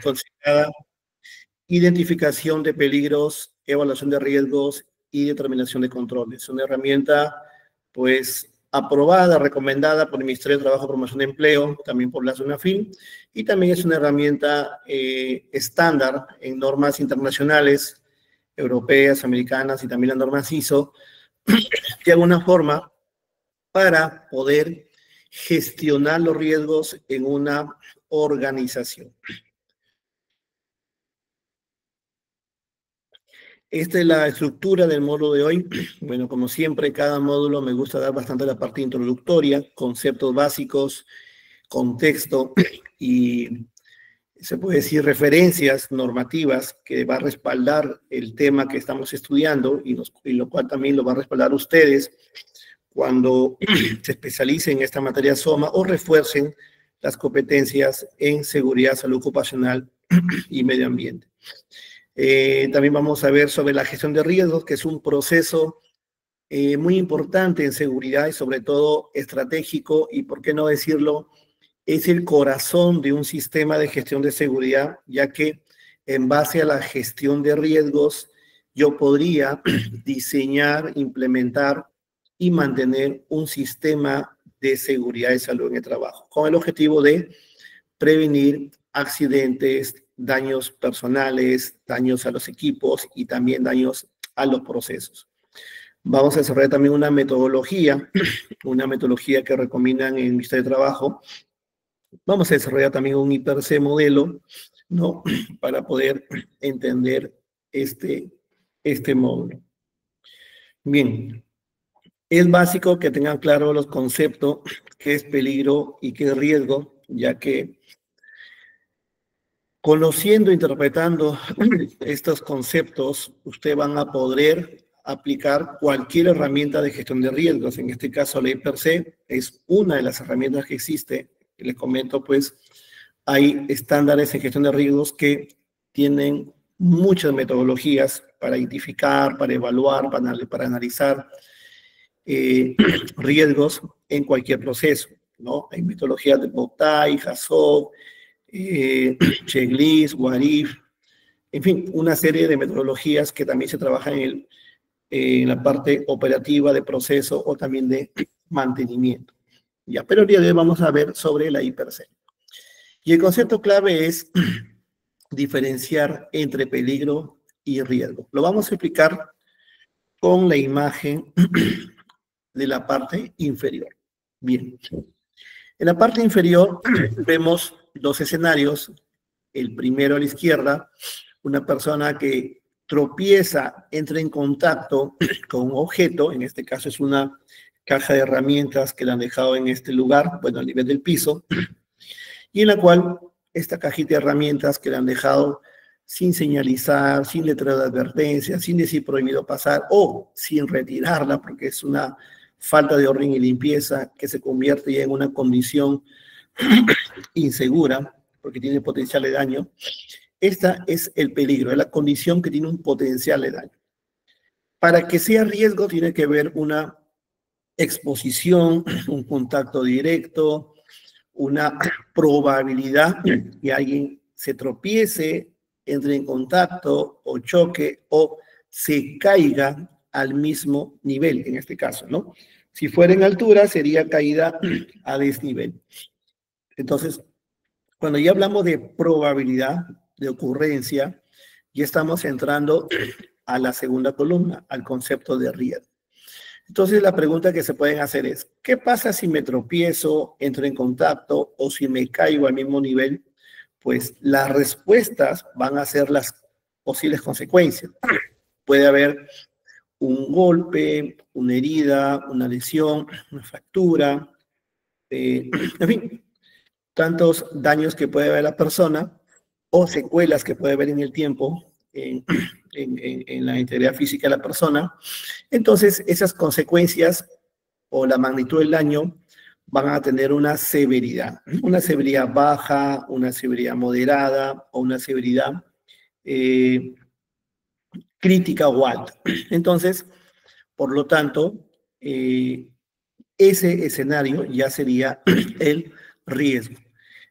considerada identificación de peligros, evaluación de riesgos y determinación de controles. Es una herramienta, pues, aprobada, recomendada por el Ministerio de Trabajo, Promoción de Empleo, también por la SUNAFIL, y también es una herramienta estándar en normas internacionales, europeas, americanas y también las normas ISO, de alguna forma para poder gestionar los riesgos en una organización. Esta es la estructura del módulo de hoy. Bueno, como siempre, cada módulo me gusta dar bastante la parte introductoria, conceptos básicos, contexto y se puede decir referencias normativas que va a respaldar el tema que estamos estudiando y lo cual también lo va a respaldar ustedes cuando se especialicen en esta materia SOMA o refuercen las competencias en seguridad, salud ocupacional y medio ambiente. También vamos a ver sobre la gestión de riesgos, que es un proceso muy importante en seguridad y sobre todo estratégico y, por qué no decirlo, es el corazón de un sistema de gestión de seguridad, ya que en base a la gestión de riesgos yo podría diseñar, implementar y mantener un sistema de seguridad y salud en el trabajo, con el objetivo de prevenir accidentes, daños personales, daños a los equipos y también daños a los procesos. Vamos a desarrollar también una metodología que recomiendan en el Ministerio de Trabajo. Vamos a desarrollar también un IPRC modelo, ¿no? Para poder entender este módulo. Bien, es básico que tengan claro los conceptos, qué es peligro y qué es riesgo, ya que conociendo, interpretando estos conceptos, ustedes van a poder aplicar cualquier herramienta de gestión de riesgos. En este caso, la IPRC es una de las herramientas que existe. Les comento, pues, hay estándares en gestión de riesgos que tienen muchas metodologías para identificar, para evaluar, para analizar riesgos en cualquier proceso, ¿no? Hay metodologías de Bowtie, HACCP, checklist, what if, en fin, una serie de metodologías que también se trabajan en la parte operativa de proceso o también de mantenimiento. Ya, pero el día de hoy vamos a ver sobre la IPRC. Y el concepto clave es diferenciar entre peligro y riesgo. Lo vamos a explicar con la imagen de la parte inferior. Bien. En la parte inferior vemos dos escenarios. El primero a la izquierda, una persona que tropieza, entra en contacto con un objeto, en este caso es una caja de herramientas que la han dejado en este lugar, bueno, al nivel del piso, y en la cual esta cajita de herramientas que la han dejado sin señalizar, sin letrero de advertencia, sin decir prohibido pasar o sin retirarla porque es una falta de orden y limpieza que se convierte ya en una condición insegura porque tiene potencial de daño. Esta es el peligro, es la condición que tiene un potencial de daño. Para que sea riesgo tiene que haber una exposición, un contacto directo, una probabilidad que alguien se tropiece, entre en contacto o choque o se caiga al mismo nivel, en este caso, ¿no? Si fuera en altura, sería caída a desnivel. Entonces, cuando ya hablamos de probabilidad de ocurrencia, ya estamos entrando a la segunda columna, al concepto de riesgo. Entonces, la pregunta que se pueden hacer es, ¿qué pasa si me tropiezo, entro en contacto o si me caigo al mismo nivel? Pues las respuestas van a ser las posibles consecuencias. Puede haber un golpe, una herida, una lesión, una fractura, en fin, tantos daños que puede haber la persona o secuelas que puede haber en el tiempo en la integridad física de la persona. Entonces, esas consecuencias o la magnitud del daño van a tener una severidad baja, una severidad moderada o una severidad crítica o alta. Entonces, por lo tanto, ese escenario ya sería el riesgo.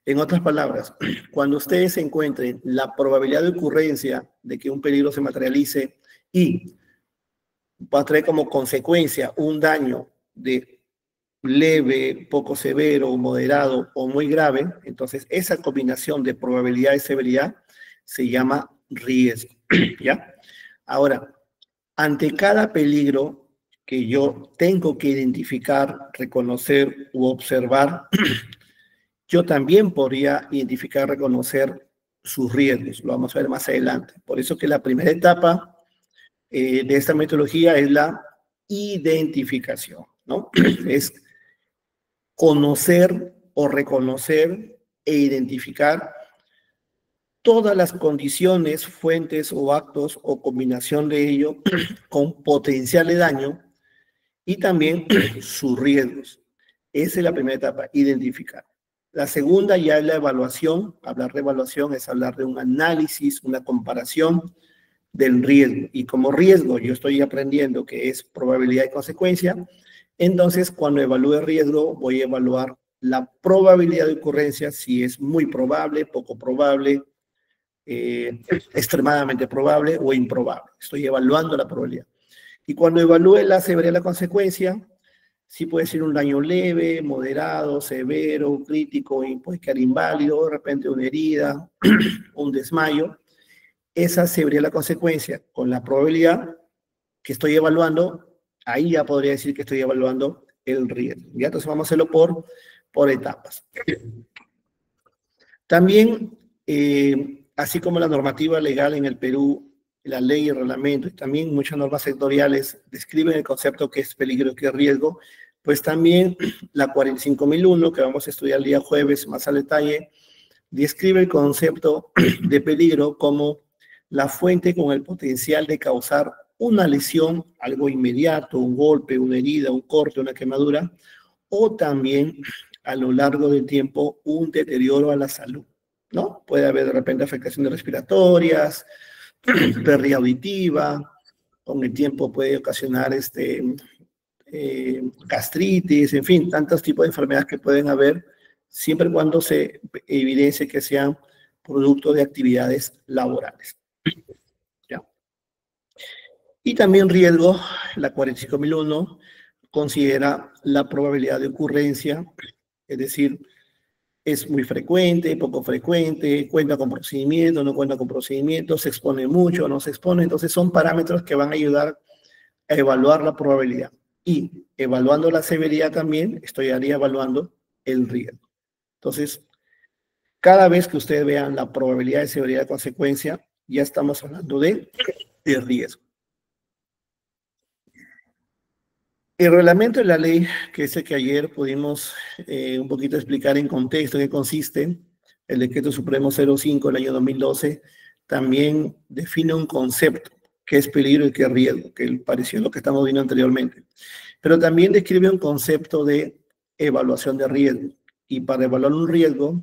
En otras palabras, cuando ustedes encuentren la probabilidad de ocurrencia de que un peligro se materialice y va a traer como consecuencia un daño de leve, poco severo, moderado o muy grave, entonces esa combinación de probabilidad y severidad se llama riesgo, ¿ya? Ahora, ante cada peligro que yo tengo que identificar, reconocer u observar, yo también podría identificar, reconocer sus riesgos. Lo vamos a ver más adelante. Por eso que la primera etapa de esta metodología es la identificación, ¿no? Es conocer o reconocer e identificar todas las condiciones, fuentes o actos o combinación de ello con potencial de daño y también sus riesgos. Esa es la primera etapa, identificar. La segunda ya es la evaluación. Hablar de evaluación es hablar de un análisis, una comparación del riesgo. Y como riesgo yo estoy aprendiendo que es probabilidad y consecuencia, entonces cuando evalúe el riesgo voy a evaluar la probabilidad de ocurrencia, si es muy probable, poco probable, extremadamente probable o improbable. Estoy evaluando la probabilidad. Y cuando evalúe la severidad de la consecuencia, sí puede ser un daño leve, moderado, severo, crítico, y puede quedar inválido, de repente una herida, un desmayo. Esa severidad de la consecuencia con la probabilidad que estoy evaluando, ahí ya podría decir que estoy evaluando el riesgo. ¿Ya? Entonces vamos a hacerlo por etapas. También, así como la normativa legal en el Perú, la ley y el reglamento, y también muchas normas sectoriales describen el concepto que es peligro y que es riesgo, pues también la 45001, que vamos a estudiar el día jueves más al detalle, describe el concepto de peligro como la fuente con el potencial de causar una lesión, algo inmediato, un golpe, una herida, un corte, una quemadura, o también a lo largo del tiempo un deterioro a la salud, ¿no? Puede haber de repente afectaciones respiratorias, pérdida auditiva, con el tiempo puede ocasionar gastritis, en fin, tantos tipos de enfermedades que pueden haber, siempre y cuando se evidencie que sean producto de actividades laborales. ¿Ya? Y también riesgo, la 45001 considera la probabilidad de ocurrencia, es decir, es muy frecuente, poco frecuente, cuenta con procedimiento, no cuenta con procedimiento, se expone mucho, no se expone. Entonces son parámetros que van a ayudar a evaluar la probabilidad. Y evaluando la severidad también, estoy evaluando el riesgo. Entonces, cada vez que ustedes vean la probabilidad de severidad de consecuencia, ya estamos hablando de riesgo. El reglamento de la ley, que es el que ayer pudimos un poquito explicar en contexto en qué consiste, el Decreto Supremo 05 del año 2012, también define un concepto, que es peligro y que es riesgo, que pareció lo que estamos viendo anteriormente. Pero también describe un concepto de evaluación de riesgo. Y para evaluar un riesgo,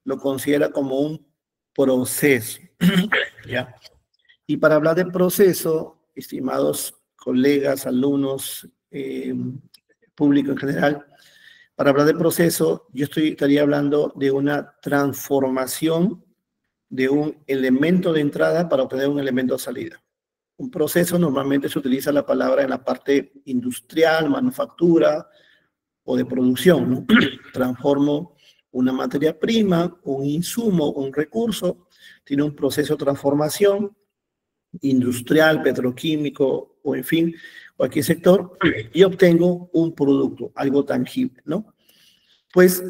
lo considera como un proceso. ¿Ya? Y para hablar de proceso, estimados colegas, alumnos, público en general, para hablar de proceso, yo estaría hablando de una transformación de un elemento de entrada para obtener un elemento de salida. Un proceso normalmente se utiliza la palabra en la parte industrial, manufactura o de producción, ¿no? Transformo una materia prima, un insumo, un recurso, tiene un proceso de transformación industrial, petroquímico o en fin, cualquier sector, y obtengo un producto, algo tangible, ¿no? Pues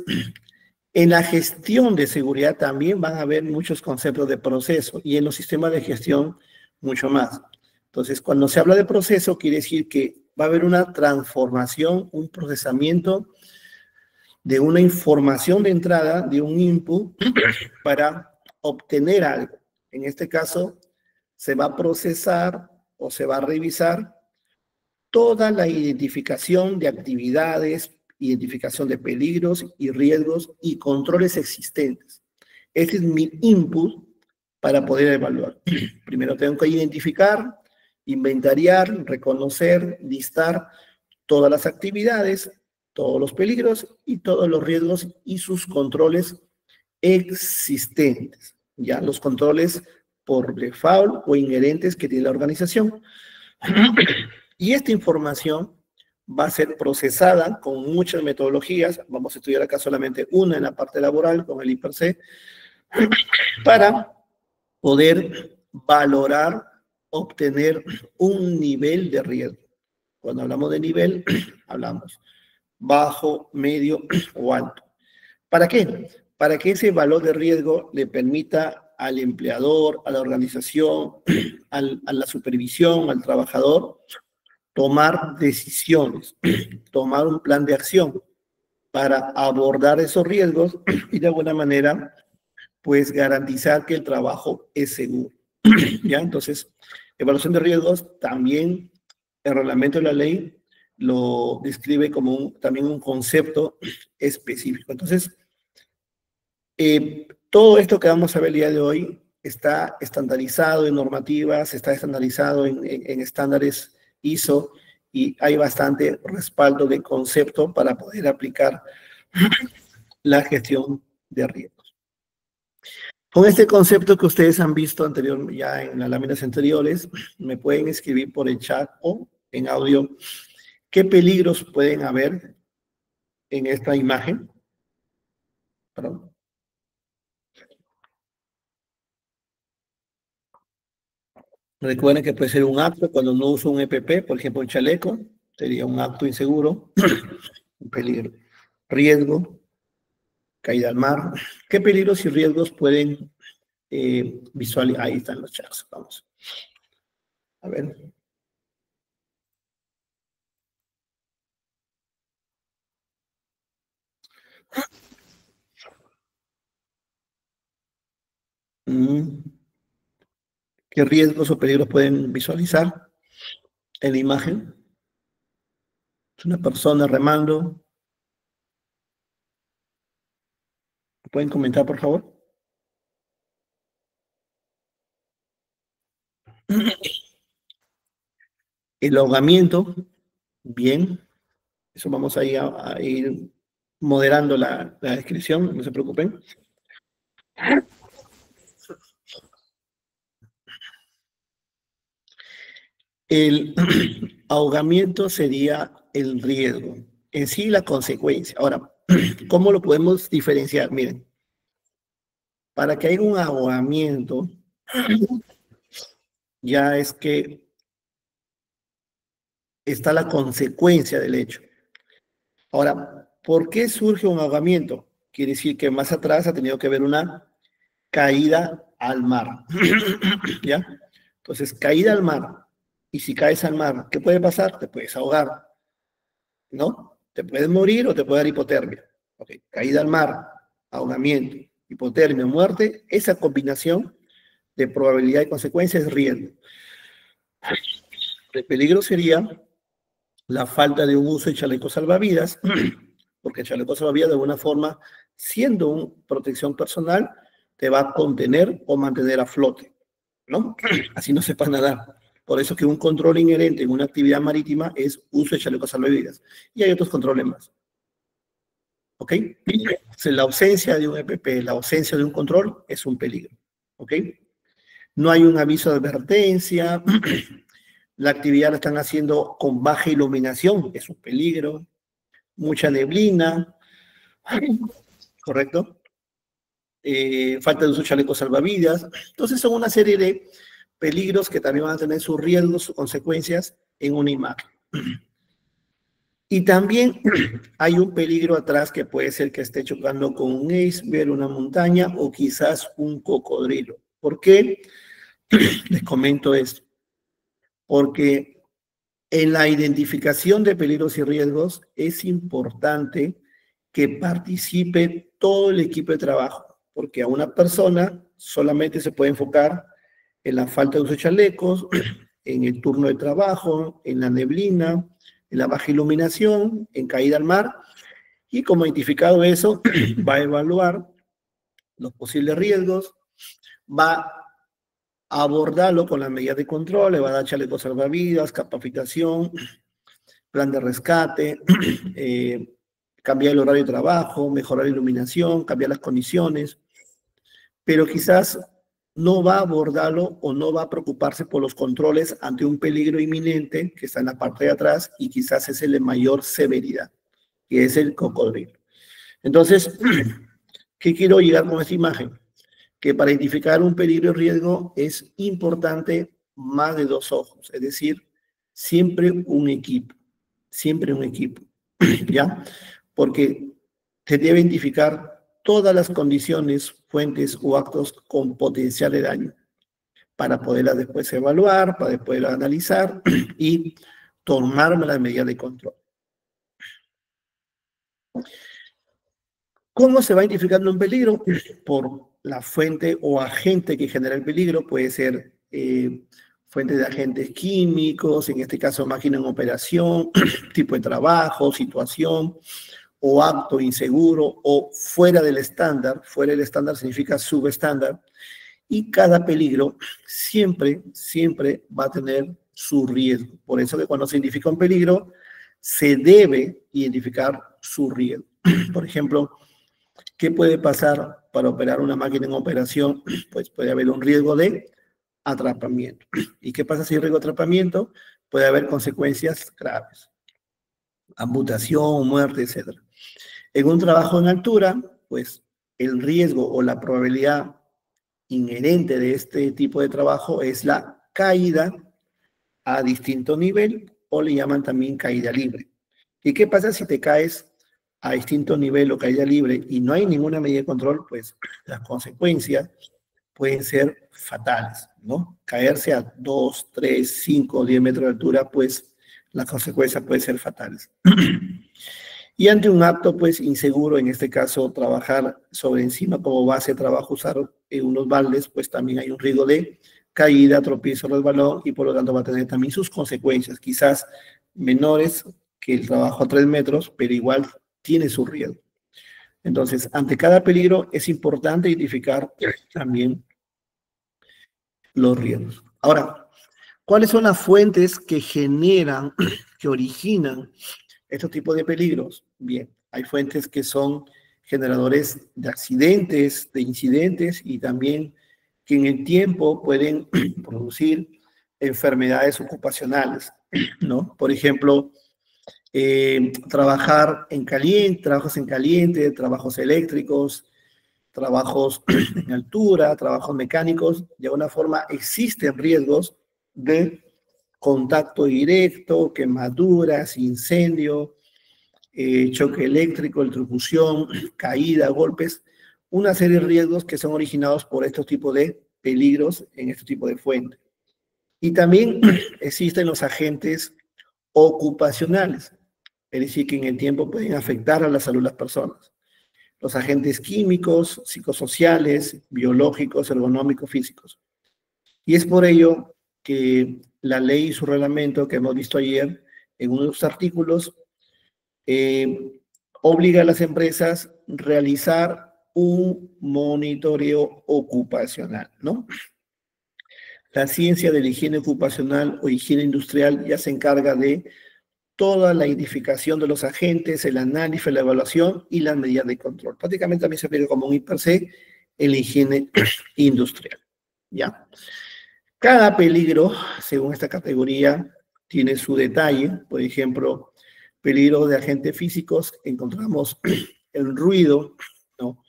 en la gestión de seguridad también van a haber muchos conceptos de proceso y en los sistemas de gestión mucho más. Entonces, cuando se habla de proceso, quiere decir que va a haber una transformación, un procesamiento de una información de entrada, de un input, para obtener algo. En este caso, se va a procesar o se va a revisar toda la identificación de actividades, identificación de peligros y riesgos y controles existentes. Ese es mi input para poder evaluar. Primero tengo que identificar, inventariar, reconocer, listar todas las actividades, todos los peligros y todos los riesgos y sus controles existentes, ya los controles por default o inherentes que tiene la organización. Y esta información va a ser procesada con muchas metodologías. Vamos a estudiar acá solamente una en la parte laboral con el I+C, para poder valorar, obtener un nivel de riesgo. Cuando hablamos de nivel, hablamos bajo, medio o alto. ¿Para qué? Para que ese valor de riesgo le permita al empleador, a la organización, a la supervisión, al trabajador, tomar decisiones, tomar un plan de acción para abordar esos riesgos y de alguna manera, pues garantizar que el trabajo es seguro. ¿Ya? Entonces, evaluación de riesgos también el reglamento de la ley lo describe como también un concepto específico. Entonces, todo esto que vamos a ver el día de hoy está estandarizado en normativas, está estandarizado en estándares ISO y hay bastante respaldo de concepto para poder aplicar la gestión de riesgos. Con este concepto que ustedes han visto anterior, ya en las láminas anteriores, me pueden escribir por el chat o en audio qué peligros pueden haber en esta imagen. Perdón. Recuerden que puede ser un acto cuando no uso un EPP, por ejemplo, un chaleco, sería un acto inseguro, un peligro. Riesgo, caída al mar. ¿Qué peligros y riesgos pueden visualizar? Ahí están los chats, vamos. A ver. ¿Qué riesgos o peligros pueden visualizar en la imagen? Es una persona remando. ¿Pueden comentar, por favor? El ahogamiento, bien. Eso vamos a ir moderando la descripción, no se preocupen. El ahogamiento sería el riesgo, en sí la consecuencia. Ahora, ¿cómo lo podemos diferenciar? Miren, para que haya un ahogamiento, ya es que está la consecuencia del hecho. Ahora, ¿por qué surge un ahogamiento? Quiere decir que más atrás ha tenido que haber una caída al mar. ¿Ya? Entonces, caída al mar. Y si caes al mar, ¿qué puede pasar? Te puedes ahogar, ¿no? Te puedes morir o te puede dar hipotermia. Okay. Caída al mar, ahogamiento, hipotermia, muerte, esa combinación de probabilidad y consecuencia es riesgo. El peligro sería la falta de un uso de chaleco salvavidas, porque el chaleco salvavidas de alguna forma, siendo una protección personal, te va a contener o mantener a flote, ¿no? Así no sepas nadar. Por eso que un control inherente en una actividad marítima es uso de chalecos salvavidas. Y hay otros controles más. ¿Ok? Entonces, la ausencia de un EPP, la ausencia de un control es un peligro. ¿Ok? No hay un aviso de advertencia. La actividad la están haciendo con baja iluminación, es un peligro. Mucha neblina, ¿correcto? Falta de uso de chalecos salvavidas. Entonces son una serie de peligros que también van a tener sus riesgos, sus consecuencias en una imagen. Y también hay un peligro atrás que puede ser que esté chocando con un iceberg, una montaña o quizás un cocodrilo. ¿Por qué les comento esto? Porque en la identificación de peligros y riesgos es importante que participe todo el equipo de trabajo, porque a una persona solamente se puede enfocar en la falta de uso de chalecos, en el turno de trabajo, en la neblina, en la baja iluminación, en caída al mar, y como identificado eso, va a evaluar los posibles riesgos, va a abordarlo con las medidas de control, le va a dar chalecos salvavidas, capacitación, plan de rescate, cambiar el horario de trabajo, mejorar la iluminación, cambiar las condiciones, pero quizás no va a abordarlo o no va a preocuparse por los controles ante un peligro inminente que está en la parte de atrás y quizás es el de mayor severidad, que es el cocodrilo. Entonces, ¿qué quiero llegar con esta imagen? Que para identificar un peligro y riesgo es importante más de dos ojos, es decir, siempre un equipo, ¿ya? Porque se debe identificar todas las condiciones, fuentes o actos con potencial de daño para poderlas después evaluar, para poderlas analizar y tomar las medidas de control. ¿Cómo se va identificando un peligro? Por la fuente o agente que genera el peligro, puede ser fuente de agentes químicos, en este caso máquina en operación, tipo de trabajo, situación, o acto inseguro, o fuera del estándar. Fuera del estándar significa subestándar. Y cada peligro siempre va a tener su riesgo. Por eso que cuando se identifica un peligro, se debe identificar su riesgo. Por ejemplo, ¿qué puede pasar para operar una máquina en operación? Pues puede haber un riesgo de atrapamiento. ¿Y qué pasa si hay riesgo de atrapamiento? Puede haber consecuencias graves. Amputación, muerte, etc. En un trabajo en altura, pues el riesgo o la probabilidad inherente de este tipo de trabajo es la caída a distinto nivel, o le llaman también caída libre. ¿Y qué pasa si te caes a distinto nivel o caída libre y no hay ninguna medida de control? Pues las consecuencias pueden ser fatales, ¿no? Caerse a 2, 3, 5, 10 metros de altura, pues las consecuencias pueden ser fatales. Y ante un acto, pues, inseguro, en este caso, trabajar sobre encima como base de trabajo, usar unos baldes, pues también hay un riesgo de caída, tropiezo, resbalón, y por lo tanto va a tener también sus consecuencias, quizás menores que el trabajo a 3 metros, pero igual tiene su riesgo. Entonces, ante cada peligro es importante identificar también los riesgos. Ahora, ¿cuáles son las fuentes que generan, que originan estos tipos de peligros? Bien, hay fuentes que son generadores de accidentes, de incidentes, y también que en el tiempo pueden producir enfermedades ocupacionales, ¿no? Por ejemplo, trabajar en caliente, trabajos en caliente, trabajos eléctricos, trabajos en altura, trabajos mecánicos. De alguna forma existen riesgos de contacto directo, quemaduras, incendio, choque eléctrico, electrocución, caída, golpes, una serie de riesgos que son originados por estos tipos de peligros en este tipo de fuentes. Y también existen los agentes ocupacionales, es decir, que en el tiempo pueden afectar a la salud de las personas. Los agentes químicos, psicosociales, biológicos, ergonómicos, físicos. Y es por ello que la ley y su reglamento que hemos visto ayer en uno de los artículos obliga a las empresas a realizar un monitoreo ocupacional, ¿no? La ciencia de la higiene ocupacional o higiene industrial ya se encarga de toda la identificación de los agentes, el análisis, la evaluación y las medidas de control. Prácticamente también se aplica como un per se en la higiene industrial, ¿ya? Cada peligro, según esta categoría, tiene su detalle. Por ejemplo, peligro de agentes físicos, encontramos el ruido, ¿no?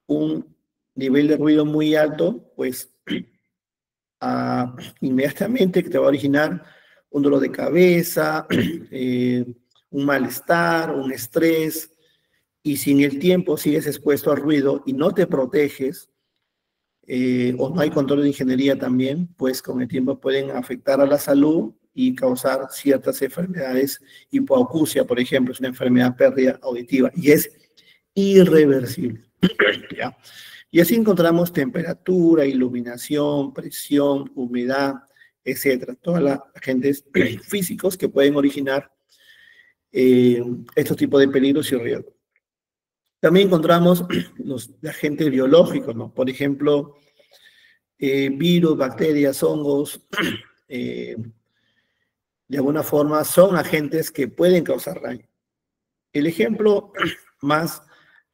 Un nivel de ruido muy alto, pues inmediatamente que te va a originar un dolor de cabeza, un malestar, un estrés, y si en el tiempo sigues expuesto al ruido y no te proteges, o no hay control de ingeniería también, pues con el tiempo pueden afectar a la salud y causar ciertas enfermedades. Hipoacusia, por ejemplo, es una enfermedad pérdida auditiva y es irreversible, ¿ya? Y así encontramos temperatura, iluminación, presión, humedad, etcétera. Todos los agentes físicos que pueden originar estos tipos de peligros y riesgos. También encontramos los agentes biológicos, ¿no? Por ejemplo, virus, bacterias, hongos, de alguna forma son agentes que pueden causar daño. El ejemplo más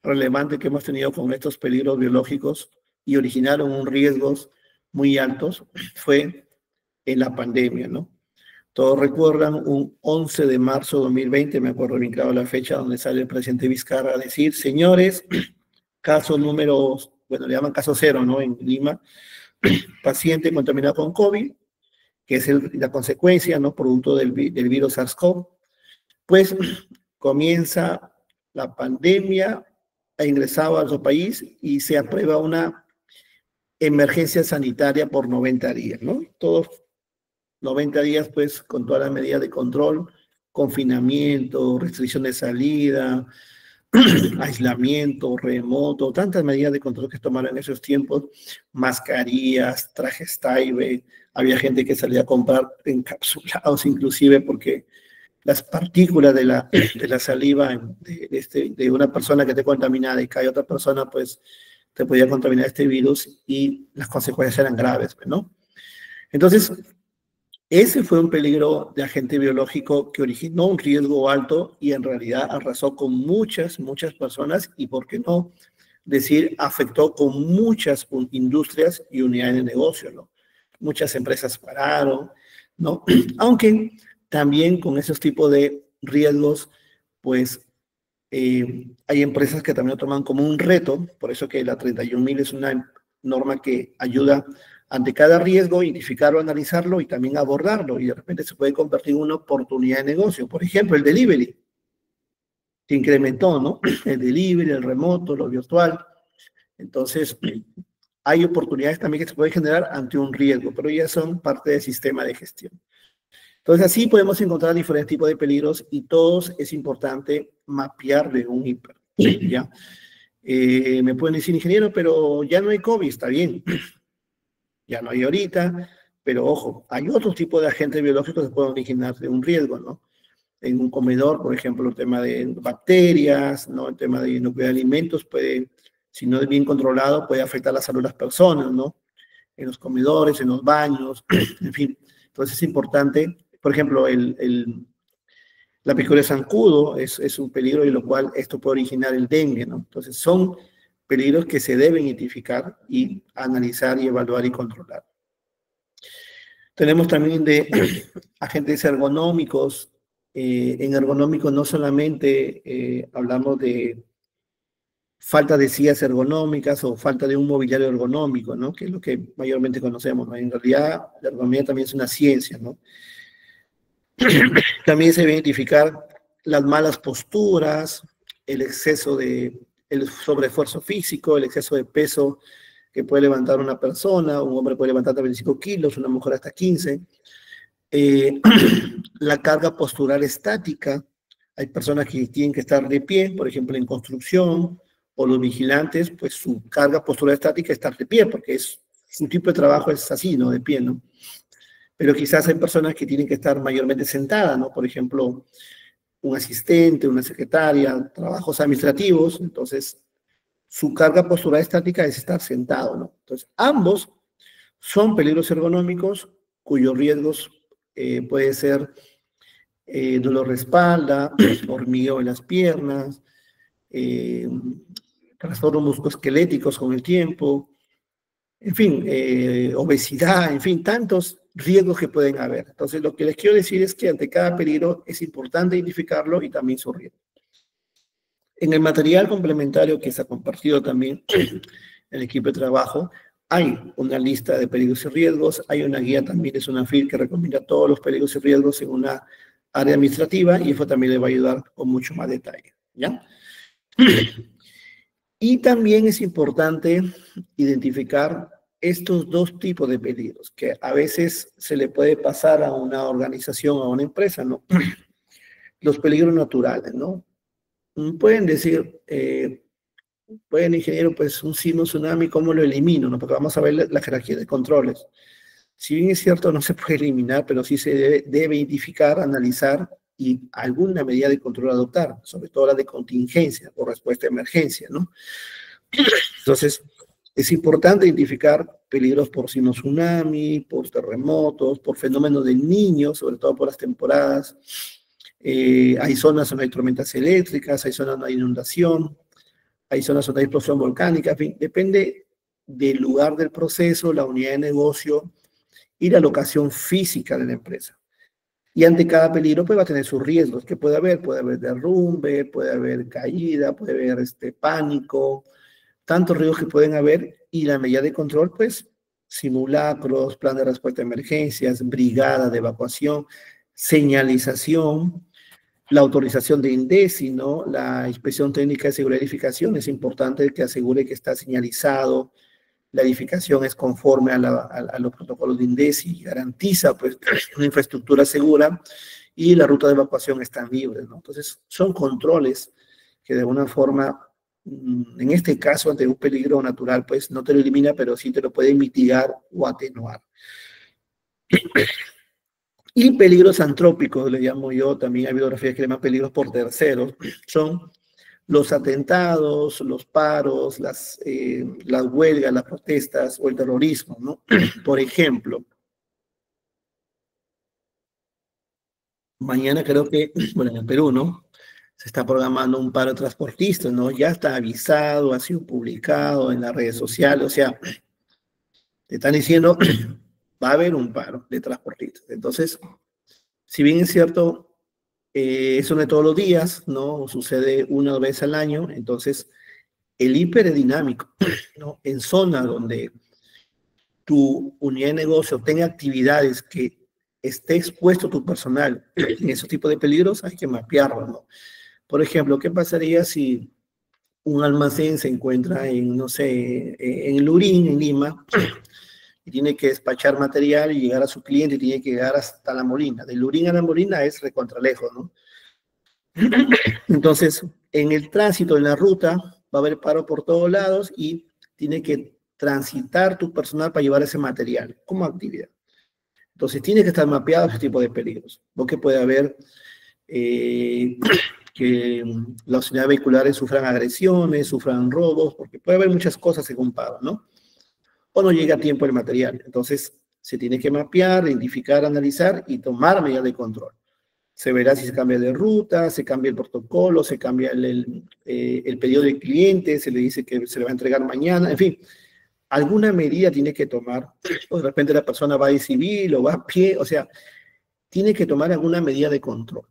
relevante que hemos tenido con estos peligros biológicos y originaron un riesgos muy altos fue en la pandemia, ¿no? Todos recuerdan un 11 de marzo de 2020, me acuerdo bien claro la fecha, donde sale el presidente Vizcarra a decir, señores, caso número, bueno, le llaman caso cero, ¿no? En Lima, paciente contaminado con COVID, que es la consecuencia, ¿no? Producto del virus SARS-CoV, pues comienza la pandemia, ha ingresado a nuestro país y se aprueba una emergencia sanitaria por 90 días, ¿no? Todos 90 días, pues, con todas las medidas de control, confinamiento, restricción de salida, aislamiento, remoto, tantas medidas de control que se tomaron en esos tiempos, mascarillas, trajes Taibe, había gente que salía a comprar encapsulados inclusive porque las partículas de la saliva de una persona que esté contaminada y cae otra persona, pues te podía contaminar este virus y las consecuencias eran graves, ¿no? Entonces, ese fue un peligro de agente biológico que originó un riesgo alto y en realidad arrasó con muchas personas y, por qué no decir, afectó con muchas industrias y unidades de negocio, ¿no? Muchas empresas pararon, ¿no? Aunque también con esos tipos de riesgos, pues hay empresas que también lo toman como un reto, por eso que la 31.000 es una norma que ayuda ante cada riesgo, identificarlo, analizarlo y también abordarlo, y de repente se puede convertir en una oportunidad de negocio. Por ejemplo, el delivery, que incrementó, ¿no? El delivery, el remoto, lo virtual. Entonces, hay oportunidades también que se pueden generar ante un riesgo, pero ya son parte del sistema de gestión. Entonces, así podemos encontrar diferentes tipos de peligros y todos es importante mapear de un hiper, ¿ya? Me pueden decir, ingeniero, pero ya no hay COVID, está bien. Ya no hay ahorita, pero ojo, hay otros tipos de agentes biológicos que pueden originar de un riesgo, ¿no? En un comedor, por ejemplo, el tema de bacterias, ¿no? El tema de inocuidad de alimentos puede, si no es bien controlado, puede afectar la salud de las personas, ¿no? En los comedores, en los baños, en fin. Entonces es importante, por ejemplo, la picor de zancudo es un peligro y lo cual esto puede originar el dengue, ¿no? Entonces son peligros que se deben identificar y analizar y evaluar y controlar. Tenemos también de agentes ergonómicos. En ergonómicos no solamente hablamos de falta de sillas ergonómicas o falta de un mobiliario ergonómico, ¿no? Que es lo que mayormente conocemos, ¿no? En realidad, la ergonomía también es una ciencia, ¿no? También se debe identificar las malas posturas, el sobreesfuerzo físico, el exceso de peso que puede levantar una persona, un hombre puede levantar hasta 25 kilos, una mujer hasta 15. La carga postural estática, hay personas que tienen que estar de pie, por ejemplo en construcción, o los vigilantes, pues su carga postural estática es estar de pie, porque su tipo de trabajo es así, ¿no? De pie, ¿no? Pero quizás hay personas que tienen que estar mayormente sentadas, ¿no? Por ejemplo, un asistente, una secretaria, trabajos administrativos, entonces su carga postural estática es estar sentado, ¿no? Entonces, ambos son peligros ergonómicos cuyos riesgos puede ser dolor de espalda, hormigueo en las piernas, trastornos musculoesqueléticos con el tiempo, en fin, obesidad, en fin, tantos riesgos que pueden haber. Entonces, lo que les quiero decir es que ante cada peligro es importante identificarlo y también su riesgo. En el material complementario que se ha compartido también el equipo de trabajo, hay una lista de peligros y riesgos, hay una guía también de SUNAFIL que recomienda todos los peligros y riesgos en una área administrativa y eso también le va a ayudar con mucho más detalle, ¿ya? Y también es importante identificar estos dos tipos de peligros que a veces se le puede pasar a una organización, a una empresa, ¿no? Los peligros naturales, ¿no? Pueden decir, pueden, ingeniero, pues un sismo, tsunami, ¿cómo lo elimino? ¿No? Porque vamos a ver la jerarquía de controles. Si bien es cierto, no se puede eliminar, pero sí se debe identificar, analizar y alguna medida de control adoptar, sobre todo la de contingencia o respuesta a emergencia, ¿no? Entonces, es importante identificar peligros por sismo, tsunami, por terremotos, por fenómenos del Niño, sobre todo por las temporadas. Hay zonas donde hay tormentas eléctricas, hay zonas donde hay inundación, hay zonas donde hay explosión volcánica, en fin, depende del lugar del proceso, la unidad de negocio y la locación física de la empresa. Y ante cada peligro pues va a tener sus riesgos. ¿Qué puede haber? Puede haber derrumbe, puede haber caída, puede haber pánico, tantos riesgos que pueden haber, y la medida de control, pues, simulacros, plan de respuesta a emergencias, brigada de evacuación, señalización, la autorización de INDECI, ¿no? La inspección técnica de seguridad de edificación, es importante que asegure que está señalizado, la edificación es conforme a los protocolos de INDECI, garantiza, pues, una infraestructura segura, y la ruta de evacuación está libre, ¿no? Entonces, son controles que de alguna forma, en este caso, ante un peligro natural, pues no te lo elimina, pero sí te lo puede mitigar o atenuar. Y peligros antrópicos, le llamo yo, también hay bibliografías que llaman peligros por terceros, son los atentados, los paros, las huelgas, las protestas o el terrorismo, ¿no? Por ejemplo, mañana creo que, bueno, en el Perú, ¿no? Se está programando un paro de transportistas, ¿no? Ya está avisado, ha sido publicado en las redes sociales, o sea, te están diciendo, va a haber un paro de transportistas. Entonces, si bien es cierto, eso no es todos los días, ¿no? Sucede una vez al año, entonces el hiper es dinámico, ¿no? En zonas donde tu unidad de negocio tenga actividades que esté expuesto tu personal en esos tipos de peligros, hay que mapearlo, ¿no? Por ejemplo, ¿qué pasaría si un almacén se encuentra en, no sé, en Lurín, en Lima, y tiene que despachar material y llegar a su cliente y tiene que llegar hasta La Molina? De Lurín a La Molina es recontralejos, ¿no? Entonces, en el tránsito, en la ruta, va a haber paro por todos lados y tiene que transitar tu personal para llevar ese material como actividad. Entonces, tiene que estar mapeado ese tipo de peligros, porque puede haber que las unidades vehiculares sufran agresiones, sufran robos, porque puede haber muchas cosas según paro, ¿no? O no llega a tiempo el material. Entonces, se tiene que mapear, identificar, analizar y tomar medidas de control. Se verá si se cambia de ruta, se cambia el protocolo, se cambia el pedido del cliente, se le dice que se le va a entregar mañana, en fin, alguna medida tiene que tomar. O de repente la persona va de civil o va a pie, o sea, tiene que tomar alguna medida de control.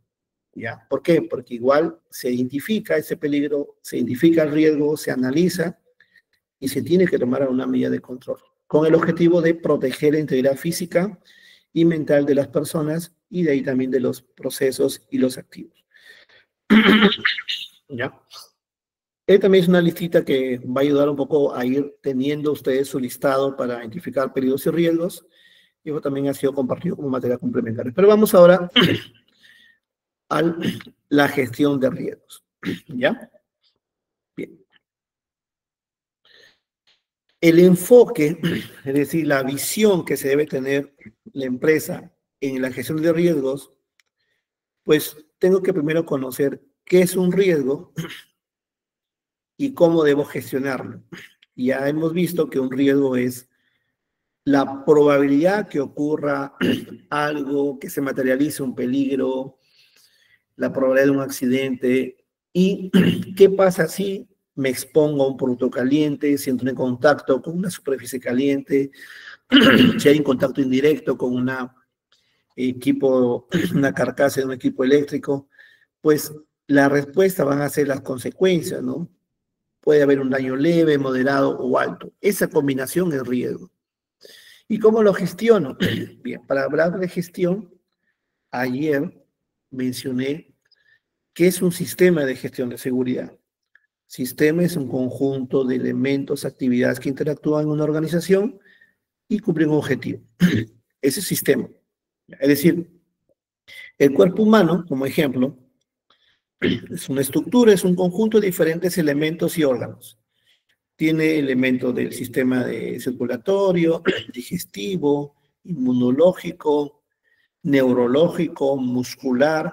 ¿Ya? ¿Por qué? Porque igual se identifica ese peligro, se identifica el riesgo, se analiza y se tiene que tomar alguna medida de control, con el objetivo de proteger la integridad física y mental de las personas y de ahí también de los procesos y los activos. ¿Ya? También es una listita que va a ayudar un poco a ir teniendo ustedes su listado para identificar peligros y riesgos, y eso también ha sido compartido como material complementario. Pero vamos ahora a la gestión de riesgos. ¿Ya? Bien. El enfoque, es decir, la visión que se debe tener la empresa en la gestión de riesgos, pues tengo que primero conocer qué es un riesgo y cómo debo gestionarlo. Ya hemos visto que un riesgo es la probabilidad que ocurra algo, que se materialice un peligro, la probabilidad de un accidente. ¿Y qué pasa si me expongo a un producto caliente, si entro en contacto con una superficie caliente, si hay un contacto indirecto con una carcasa de un equipo eléctrico? Pues la respuesta van a ser las consecuencias, ¿no? Puede haber un daño leve, moderado o alto. Esa combinación es riesgo. ¿Y cómo lo gestiono? Bien, para hablar de gestión, ayer mencioné que es un sistema de gestión de seguridad. Sistema es un conjunto de elementos, actividades que interactúan en una organización y cumplen un objetivo. Ese sistema. Es decir, el cuerpo humano, como ejemplo, es una estructura, es un conjunto de diferentes elementos y órganos. Tiene elementos del sistema circulatorio, digestivo, inmunológico, neurológico, muscular,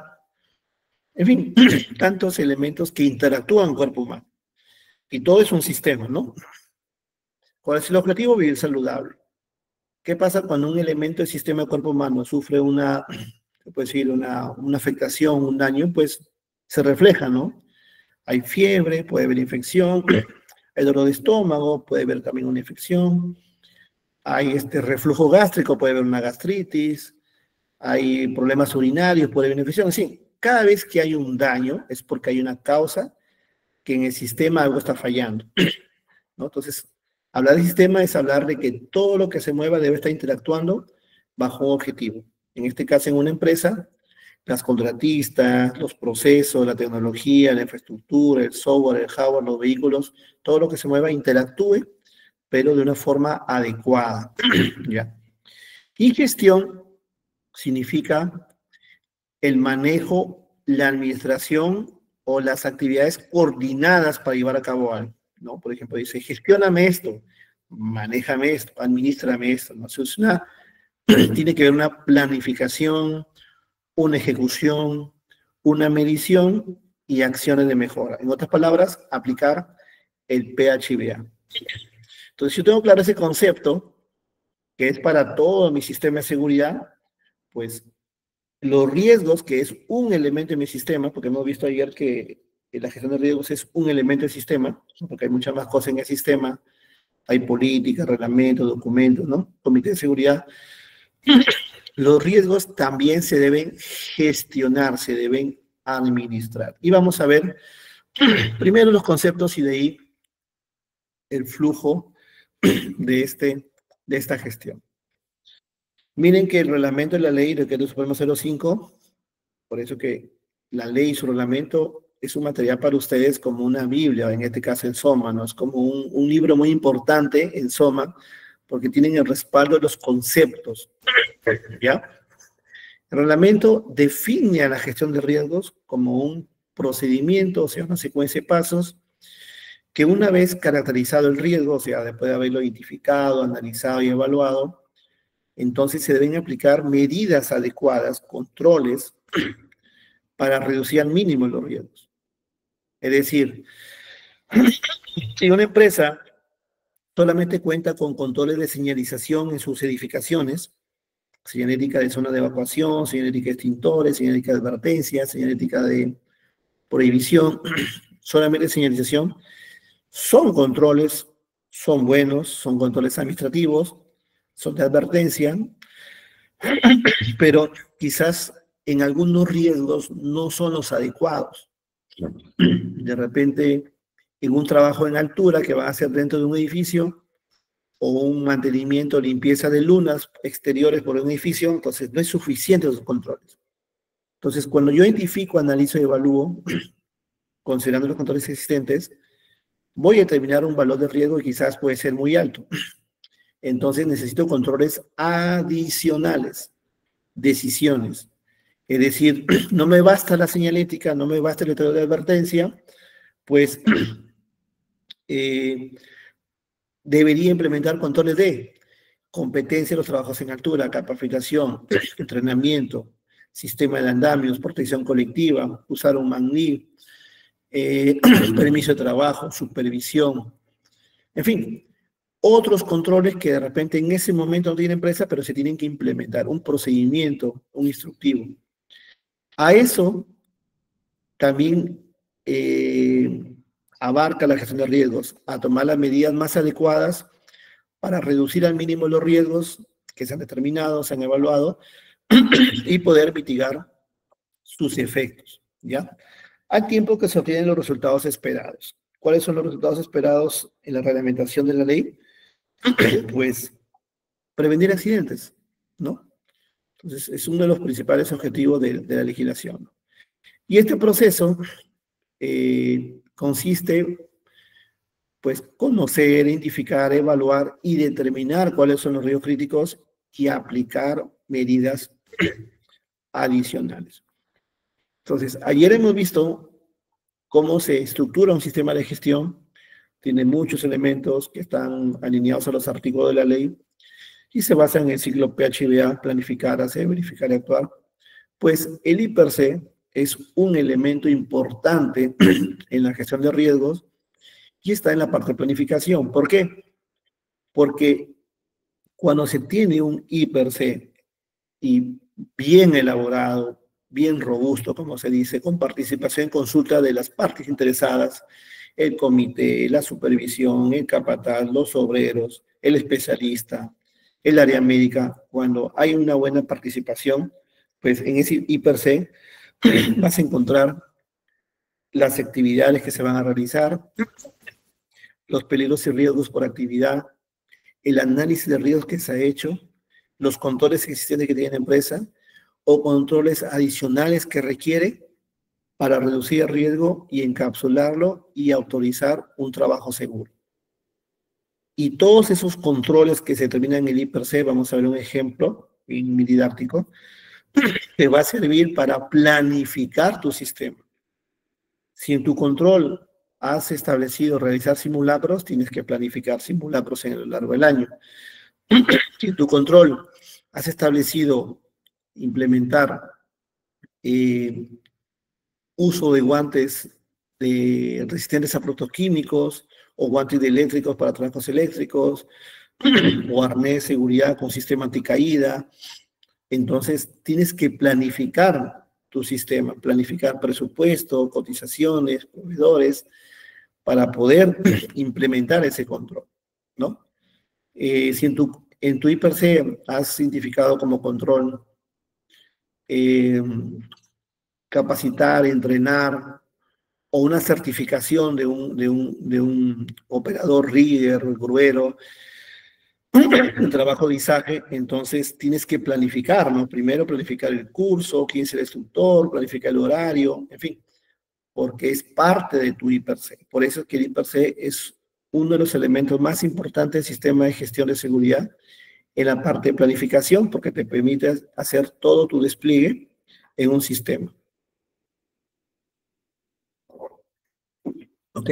en fin, tantos elementos que interactúan con el cuerpo humano. Y todo es un sistema, ¿no? ¿Cuál es el objetivo? Vivir saludable. ¿Qué pasa cuando un elemento del sistema del cuerpo humano sufre una afectación, un daño? Pues se refleja, ¿no? Hay fiebre, puede haber infección, Hay dolor de estómago, puede haber también una infección. Hay reflujo gástrico, puede haber una gastritis. Hay problemas urinarios, puede haber una infección. Sí, cada vez que hay un daño es porque hay una causa que en el sistema algo está fallando, ¿no? Entonces, hablar de sistema es hablar de que todo lo que se mueva debe estar interactuando bajo un objetivo. En este caso, en una empresa, las contratistas, los procesos, la tecnología, la infraestructura, el software, el hardware, los vehículos, todo lo que se mueva interactúe, pero de una forma adecuada, ¿ya? Y gestión significa el manejo, la administración o las actividades coordinadas para llevar a cabo algo, ¿no? Por ejemplo, dice, gestióname esto, manéjame esto, administrame esto, ¿no? Tiene que haber una planificación, una ejecución, una medición y acciones de mejora. En otras palabras, aplicar el PHBA. Entonces, si yo tengo claro ese concepto, que es para todo mi sistema de seguridad, pues los riesgos, que es un elemento de mi sistema, porque hemos visto ayer que la gestión de riesgos es un elemento del sistema, porque hay muchas más cosas en el sistema, hay políticas, reglamentos, documentos, ¿no? Comité de seguridad. Los riesgos también se deben gestionar, se deben administrar. Y vamos a ver primero los conceptos y de ahí el flujo de esta gestión. Miren que el reglamento de la ley del Decreto Supremo 05, por eso que la ley y su reglamento es un material para ustedes como una Biblia, en este caso en Soma, ¿no? Es como un libro muy importante en Soma, porque tienen el respaldo de los conceptos, ¿ya? El reglamento define a la gestión de riesgos como un procedimiento, o sea, una secuencia de pasos, que una vez caracterizado el riesgo, o sea, después de haberlo identificado, analizado y evaluado, entonces se deben aplicar medidas adecuadas, controles, para reducir al mínimo los riesgos. Es decir, si una empresa solamente cuenta con controles de señalización en sus edificaciones, señalética de zona de evacuación, señalética de extintores, señalética de advertencia, señalética de prohibición, solamente señalización, son controles, son buenos, son controles administrativos, son de advertencia, pero quizás en algunos riesgos no son los adecuados. De repente, en un trabajo en altura que va a hacer dentro de un edificio o un mantenimiento o limpieza de lunas exteriores por un edificio, entonces no es suficiente los controles. Entonces, cuando yo identifico, analizo y evalúo, considerando los controles existentes, voy a determinar un valor de riesgo que quizás puede ser muy alto. Entonces necesito controles adicionales, decisiones. Es decir, no me basta la señalética, no me basta el letrero de advertencia, pues debería implementar controles de competencia de los trabajos en altura, capacitación, entrenamiento, sistema de andamios, protección colectiva, usar un MANLIB, permiso de trabajo, supervisión, en fin, otros controles que de repente en ese momento no tiene empresa, pero se tienen que implementar, un procedimiento, un instructivo. A eso también abarca la gestión de riesgos, a tomar las medidas más adecuadas para reducir al mínimo los riesgos que se han determinado, se han evaluado, y poder mitigar sus efectos, ¿ya? Al tiempo que se obtienen los resultados esperados. ¿Cuáles son los resultados esperados en la reglamentación de la ley? Pues prevenir accidentes, ¿no? Entonces, es uno de los principales objetivos de la legislación. Y este proceso consiste, pues, conocer, identificar, evaluar y determinar cuáles son los riesgos críticos y aplicar medidas adicionales. Entonces, ayer hemos visto cómo se estructura un sistema de gestión, tiene muchos elementos que están alineados a los artículos de la ley y se basa en el ciclo PHBA, planificar, hacer, verificar y actuar. Pues el I+C es un elemento importante en la gestión de riesgos y está en la parte de planificación. ¿Por qué? Porque cuando se tiene un I+C y bien elaborado, bien robusto, como se dice, con participación en consulta de las partes interesadas, el comité, la supervisión, el capataz, los obreros, el especialista, el área médica. Cuando hay una buena participación, pues en ese IPRC vas a encontrar las actividades que se van a realizar, los peligros y riesgos por actividad, el análisis de riesgos que se ha hecho, los controles existentes que tiene la empresa o controles adicionales que requiere para reducir el riesgo y encapsularlo y autorizar un trabajo seguro. Y todos esos controles que se terminan en el IPRC, vamos a ver un ejemplo en mi didáctico, te va a servir para planificar tu sistema. Si en tu control has establecido realizar simulacros, tienes que planificar simulacros en lo largo del año. Si en tu control has establecido implementar uso de guantes resistentes a productos químicos o guantes eléctricos para trabajos eléctricos o arnés de seguridad con sistema anticaída, entonces tienes que planificar tu sistema, planificar presupuesto, cotizaciones, proveedores, para poder implementar ese control, ¿no? Si en tu IPRC has identificado como control capacitar, entrenar, o una certificación de un operador líder, gruero, un trabajo de ISAGE, entonces tienes que planificar, ¿no? Primero planificar el curso, quién es el instructor, planificar el horario, en fin, porque es parte de tu IPRC. Por eso es que el IPRC es uno de los elementos más importantes del sistema de gestión de seguridad en la parte de planificación, porque te permite hacer todo tu despliegue en un sistema. ¿Ok?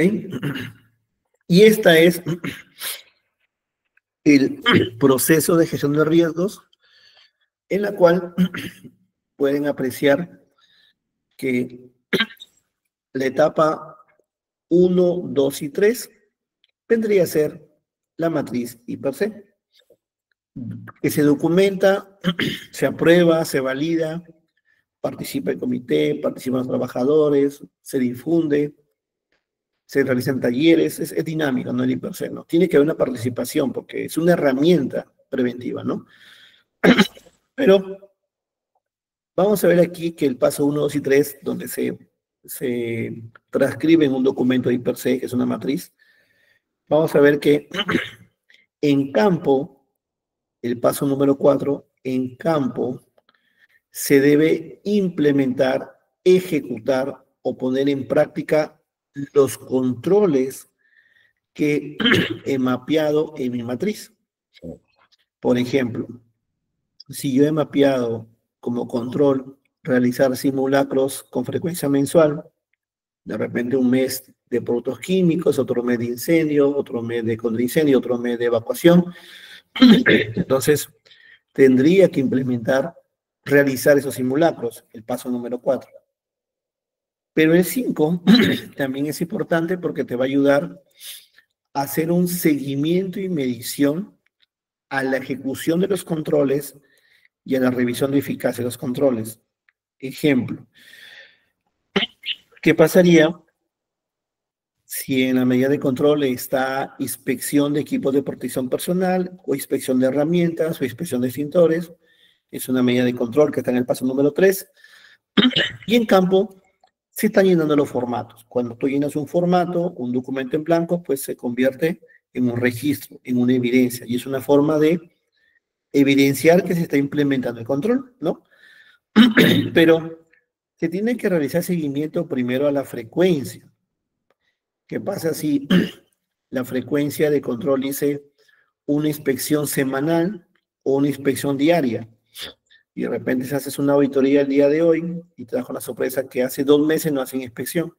Y esta es el proceso de gestión de riesgos, en la cual pueden apreciar que la etapa 1, 2 y 3 vendría a ser la matriz IPRC, que se documenta, se aprueba, se valida, participa el comité, participan los trabajadores, se difunde, se realizan talleres, es dinámico, no el IPRC, ¿no? Tiene que haber una participación porque es una herramienta preventiva, ¿no? Pero vamos a ver aquí que el paso 1, 2 y 3, donde se transcribe en un documento de IPRC, que es una matriz, vamos a ver que en campo, el paso número 4, en campo, se debe implementar, ejecutar o poner en práctica los controles que he mapeado en mi matriz. Por ejemplo, si yo he mapeado como control realizar simulacros con frecuencia mensual, de repente un mes de productos químicos, otro mes de incendio, otro mes de contraincendio, otro mes de evacuación, entonces tendría que implementar, realizar esos simulacros, el paso número 4. Pero el 5 también es importante porque te va a ayudar a hacer un seguimiento y medición a la ejecución de los controles y a la revisión de eficacia de los controles. Ejemplo, ¿qué pasaría si en la medida de control está inspección de equipos de protección personal o inspección de herramientas o inspección de extintores? Es una medida de control que está en el paso número 3. Y en campo se están llenando los formatos. Cuando tú llenas un formato, un documento en blanco, pues se convierte en un registro, en una evidencia. Y es una forma de evidenciar que se está implementando el control, ¿no? Pero se tiene que realizar seguimiento primero a la frecuencia. ¿Qué pasa si la frecuencia de control dice una inspección semanal o una inspección diaria? Y de repente se haces una auditoría el día de hoy y te das con la sorpresa que hace 2 meses no hacen inspección.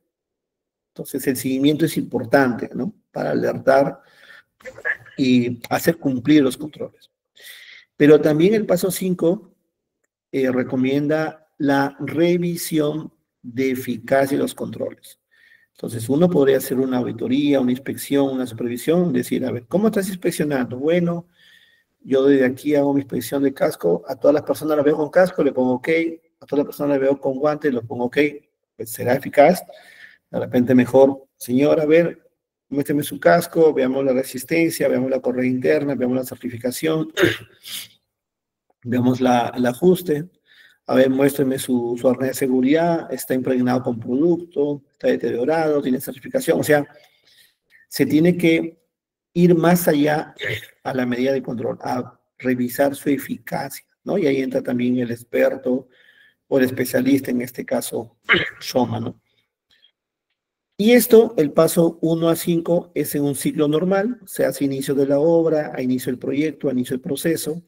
Entonces el seguimiento es importante, ¿no? Para alertar y hacer cumplir los controles. Pero también el paso 5 recomienda la revisión de eficacia de los controles. Entonces uno podría hacer una auditoría, una inspección, una supervisión, decir, a ver, ¿cómo estás inspeccionando? Bueno, yo desde aquí hago mi inspección de casco, a todas las personas las veo con casco, le pongo OK, a todas las personas las veo con guantes, lo pongo OK, pues será eficaz, de repente mejor señor, a ver, muéstrame su casco, veamos la resistencia, veamos la correa interna, veamos la certificación, veamos el ajuste. A ver, muéstrame su arnés de seguridad, está impregnado con producto, está deteriorado, tiene certificación. O sea, se tiene que ir más allá a la medida de control, a revisar su eficacia, ¿no? Y ahí entra también el experto o el especialista, en este caso, Shoma, ¿no? Y esto, el paso 1 a 5, es en un ciclo normal, se hace inicio de la obra, a inicio del proyecto, a inicio del proceso,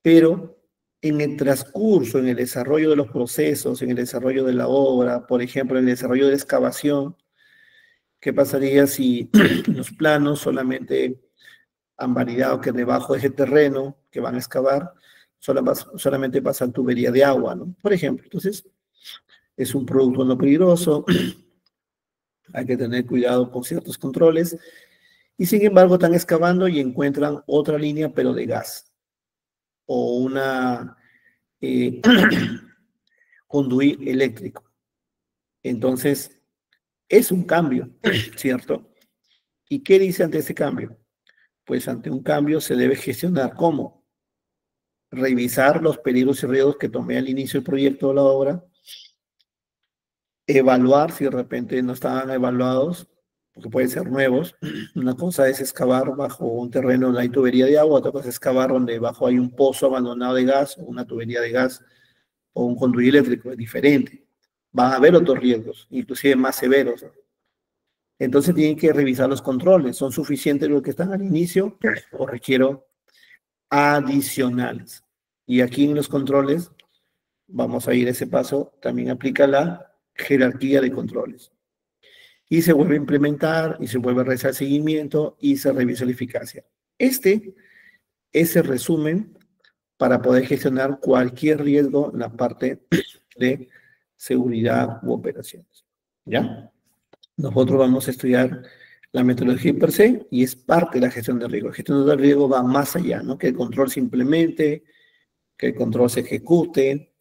pero en el transcurso, en el desarrollo de los procesos, en el desarrollo de la obra, por ejemplo, en el desarrollo de la excavación, ¿qué pasaría si los planos solamente han validado que debajo de ese terreno que van a excavar solamente pasan tubería de agua, ¿no? Por ejemplo, entonces es un producto no peligroso, hay que tener cuidado con ciertos controles, y sin embargo están excavando y encuentran otra línea pero de gas, o una eh, conduit eléctrico. Entonces, es un cambio, ¿cierto? ¿Y qué dice ante ese cambio? Pues ante un cambio se debe gestionar. ¿Cómo? Revisar los peligros y riesgos que tomé al inicio del proyecto de la obra, evaluar si de repente no estaban evaluados, porque pueden ser nuevos. Una cosa es excavar bajo un terreno donde hay tubería de agua, otra cosa es excavar donde bajo hay un pozo abandonado de gas, o una tubería de gas, o un conducto eléctrico, es diferente. Van a haber otros riesgos, inclusive más severos. Entonces tienen que revisar los controles. ¿Son suficientes los que están al inicio o requiero adicionales? Y aquí en los controles, vamos a ir a ese paso, también aplica la jerarquía de controles. Y se vuelve a implementar, y se vuelve a realizar seguimiento, y se revisa la eficacia. Este es el resumen para poder gestionar cualquier riesgo en la parte de seguridad u operaciones. ¿Ya? Nosotros vamos a estudiar la metodología per se y es parte de la gestión de riesgo. La gestión del riesgo va más allá, ¿no? Que el control se implemente, que el control se ejecute,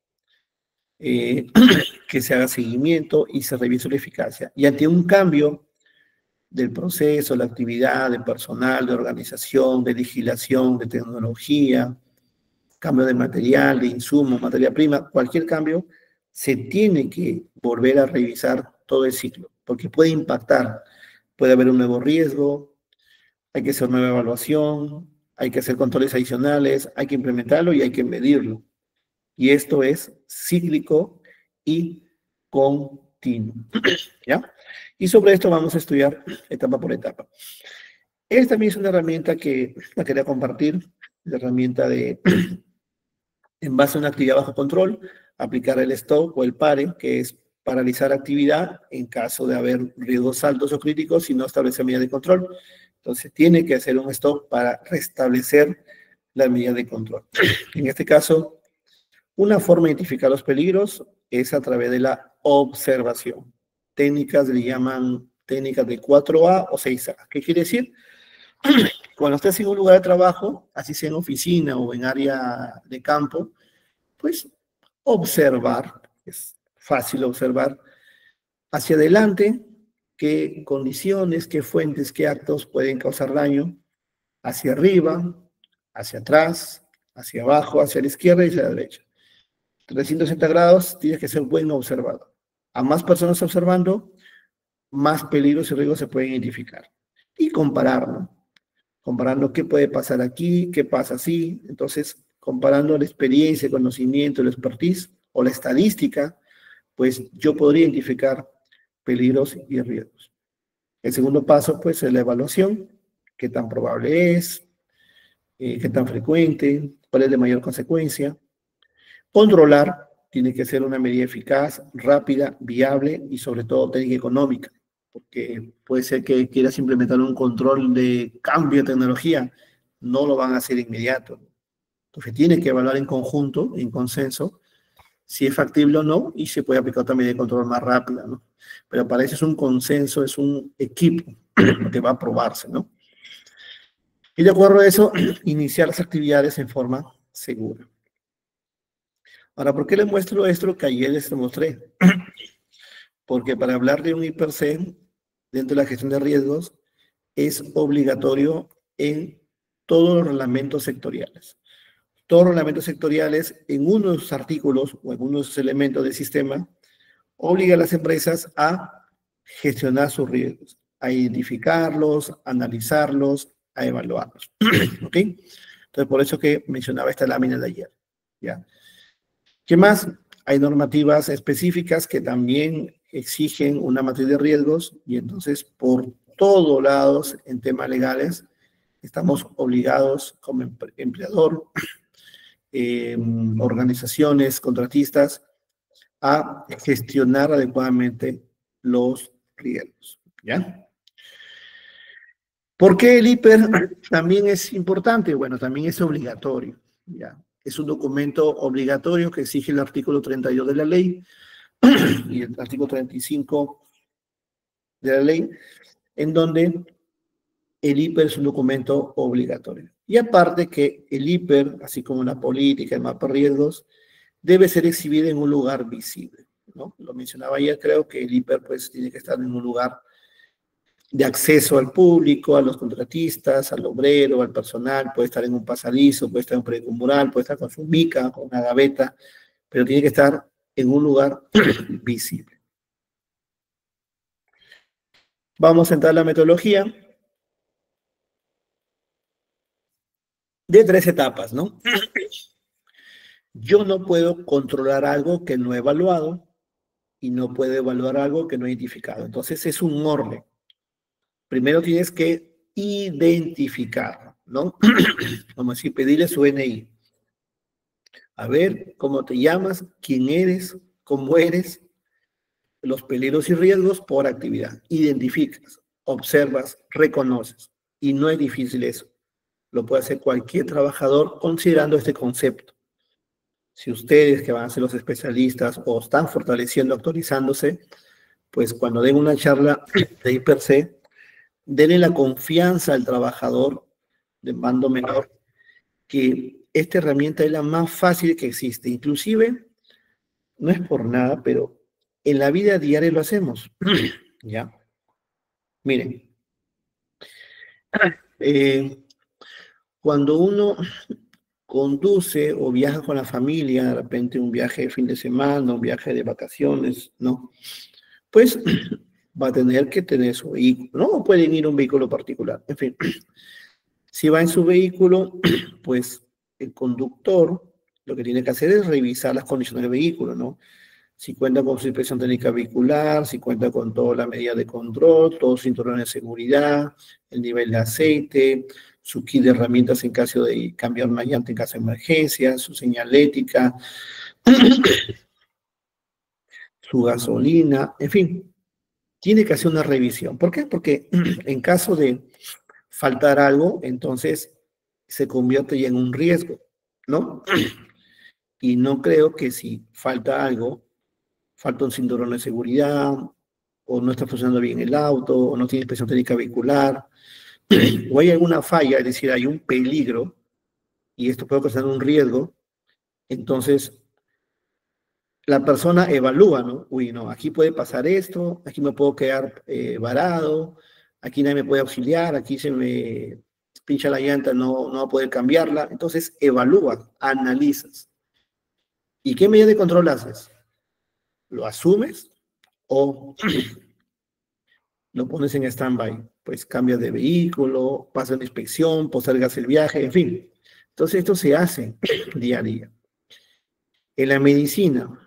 que se haga seguimiento y se revise la eficacia. Y ante un cambio del proceso, la actividad, de personal, de organización, de legislación, de tecnología, cambio de material, de insumo, materia prima, cualquier cambio, se tiene que volver a revisar todo el ciclo, porque puede impactar, puede haber un nuevo riesgo, hay que hacer nueva evaluación, hay que hacer controles adicionales, hay que implementarlo y hay que medirlo. Y esto es cíclico y continuo, ¿ya? Y sobre esto vamos a estudiar etapa por etapa. Esta también es una herramienta que la quería compartir, la herramienta de en base a una actividad bajo control, aplicar el stop o el pare, que es paralizar actividad en caso de haber riesgos altos o críticos y no establecer medidas de control. Entonces, tiene que hacer un stop para restablecer las medidas de control. En este caso, una forma de identificar los peligros es a través de la observación. Técnicas le llaman técnicas de 4A o 6A. ¿Qué quiere decir? Cuando estés en un lugar de trabajo, así sea en oficina o en área de campo, pues observar, es fácil observar hacia adelante qué condiciones, qué fuentes, qué actos pueden causar daño, hacia arriba, hacia atrás, hacia abajo, hacia la izquierda y hacia la derecha. 360 grados tienes que ser buen observador. A más personas observando, más peligros y riesgos se pueden identificar. Y comparar, ¿no? Comparando qué puede pasar aquí, qué pasa así. Entonces, comparando la experiencia, el conocimiento, la expertise o la estadística, pues yo podría identificar peligros y riesgos. El segundo paso, pues, es la evaluación. ¿Qué tan probable es? ¿Qué tan frecuente? ¿Cuál es de mayor consecuencia? Controlar tiene que ser una medida eficaz, rápida, viable y sobre todo técnica económica, porque puede ser que quieras implementar un control de cambio de tecnología, no lo van a hacer inmediato. Entonces tiene que evaluar en conjunto, en consenso, si es factible o no y se puede aplicar otra medida de control más rápida, ¿no? Pero para eso es un consenso, es un equipo que va a aprobarse, ¿no? Y de acuerdo a eso, iniciar las actividades en forma segura. Ahora, ¿por qué les muestro esto que ayer les mostré? Porque para hablar de un IPRC dentro de la gestión de riesgos es obligatorio en todos los reglamentos sectoriales. Todos los reglamentos sectoriales, en unos artículos o en unos elementos del sistema, obliga a las empresas a gestionar sus riesgos, a identificarlos, a analizarlos, a evaluarlos. ¿Ok? Entonces, por eso que mencionaba esta lámina de ayer. ¿Ya? ¿Qué más? Hay normativas específicas que también exigen una matriz de riesgos y entonces por todos lados en temas legales estamos obligados como empleador, organizaciones, contratistas, a gestionar adecuadamente los riesgos. ¿Ya? ¿Por qué el IPER también es importante? Bueno, también es obligatorio. ¿Ya? Es un documento obligatorio que exige el artículo 32 de la ley y el artículo 35 de la ley, en donde el IPER es un documento obligatorio. Y aparte que el IPER, así como la política, el mapa de riesgos, debe ser exhibido en un lugar visible, ¿no? Lo mencionaba ayer, creo que el IPER pues tiene que estar en un lugar de acceso al público, a los contratistas, al obrero, al personal, puede estar en un pasadizo, puede estar en un periódico mural, puede estar con su mica, con una gaveta, pero tiene que estar en un lugar visible. Vamos a entrar a la metodología de 3 etapas, ¿no? Yo no puedo controlar algo que no he evaluado y no puedo evaluar algo que no he identificado. Entonces es un orden. Primero tienes que identificar, ¿no? Vamos a decir, pedirle su NI. A ver, ¿cómo te llamas? ¿Quién eres? ¿Cómo eres? Los peligros y riesgos por actividad. Identificas, observas, reconoces. Y no es difícil eso. Lo puede hacer cualquier trabajador considerando este concepto. Si ustedes que van a ser los especialistas o están fortaleciendo, actualizándose, pues cuando den una charla de IPER-C, denle la confianza al trabajador de mando menor que esta herramienta es la más fácil que existe. Inclusive, no es por nada, pero en la vida diaria lo hacemos. ¿Ya? Miren, cuando uno conduce o viaja con la familia, de repente un viaje de fin de semana, un viaje de vacaciones, ¿no? Pues va a tener que tener su vehículo, ¿no? O pueden ir a un vehículo particular. En fin, si va en su vehículo, pues el conductor lo que tiene que hacer es revisar las condiciones del vehículo, ¿no? Si cuenta con su inspección técnica vehicular, si cuenta con toda la medida de control, todos los cinturones de seguridad, el nivel de aceite, su kit de herramientas en caso de cambiar una llanta en caso de emergencia, su señalética, su gasolina, en fin, tiene que hacer una revisión. ¿Por qué? Porque en caso de faltar algo, entonces se convierte ya en un riesgo, ¿no? Y no creo que si falta algo, falta un cinturón de seguridad, o no está funcionando bien el auto, o no tiene inspección técnica vehicular, o hay alguna falla, es decir, hay un peligro, y esto puede causar un riesgo, entonces la persona evalúa, ¿no? Uy, no, aquí puede pasar esto, aquí me puedo quedar varado, aquí nadie me puede auxiliar, aquí se me pincha la llanta, no va a poder cambiarla. Entonces evalúa, analizas. ¿Y qué medida de control haces? ¿Lo asumes o lo pones en stand-by? Pues cambias de vehículo, pasa una inspección, postergas el viaje, en fin. Entonces esto se hace día a día. En la medicina,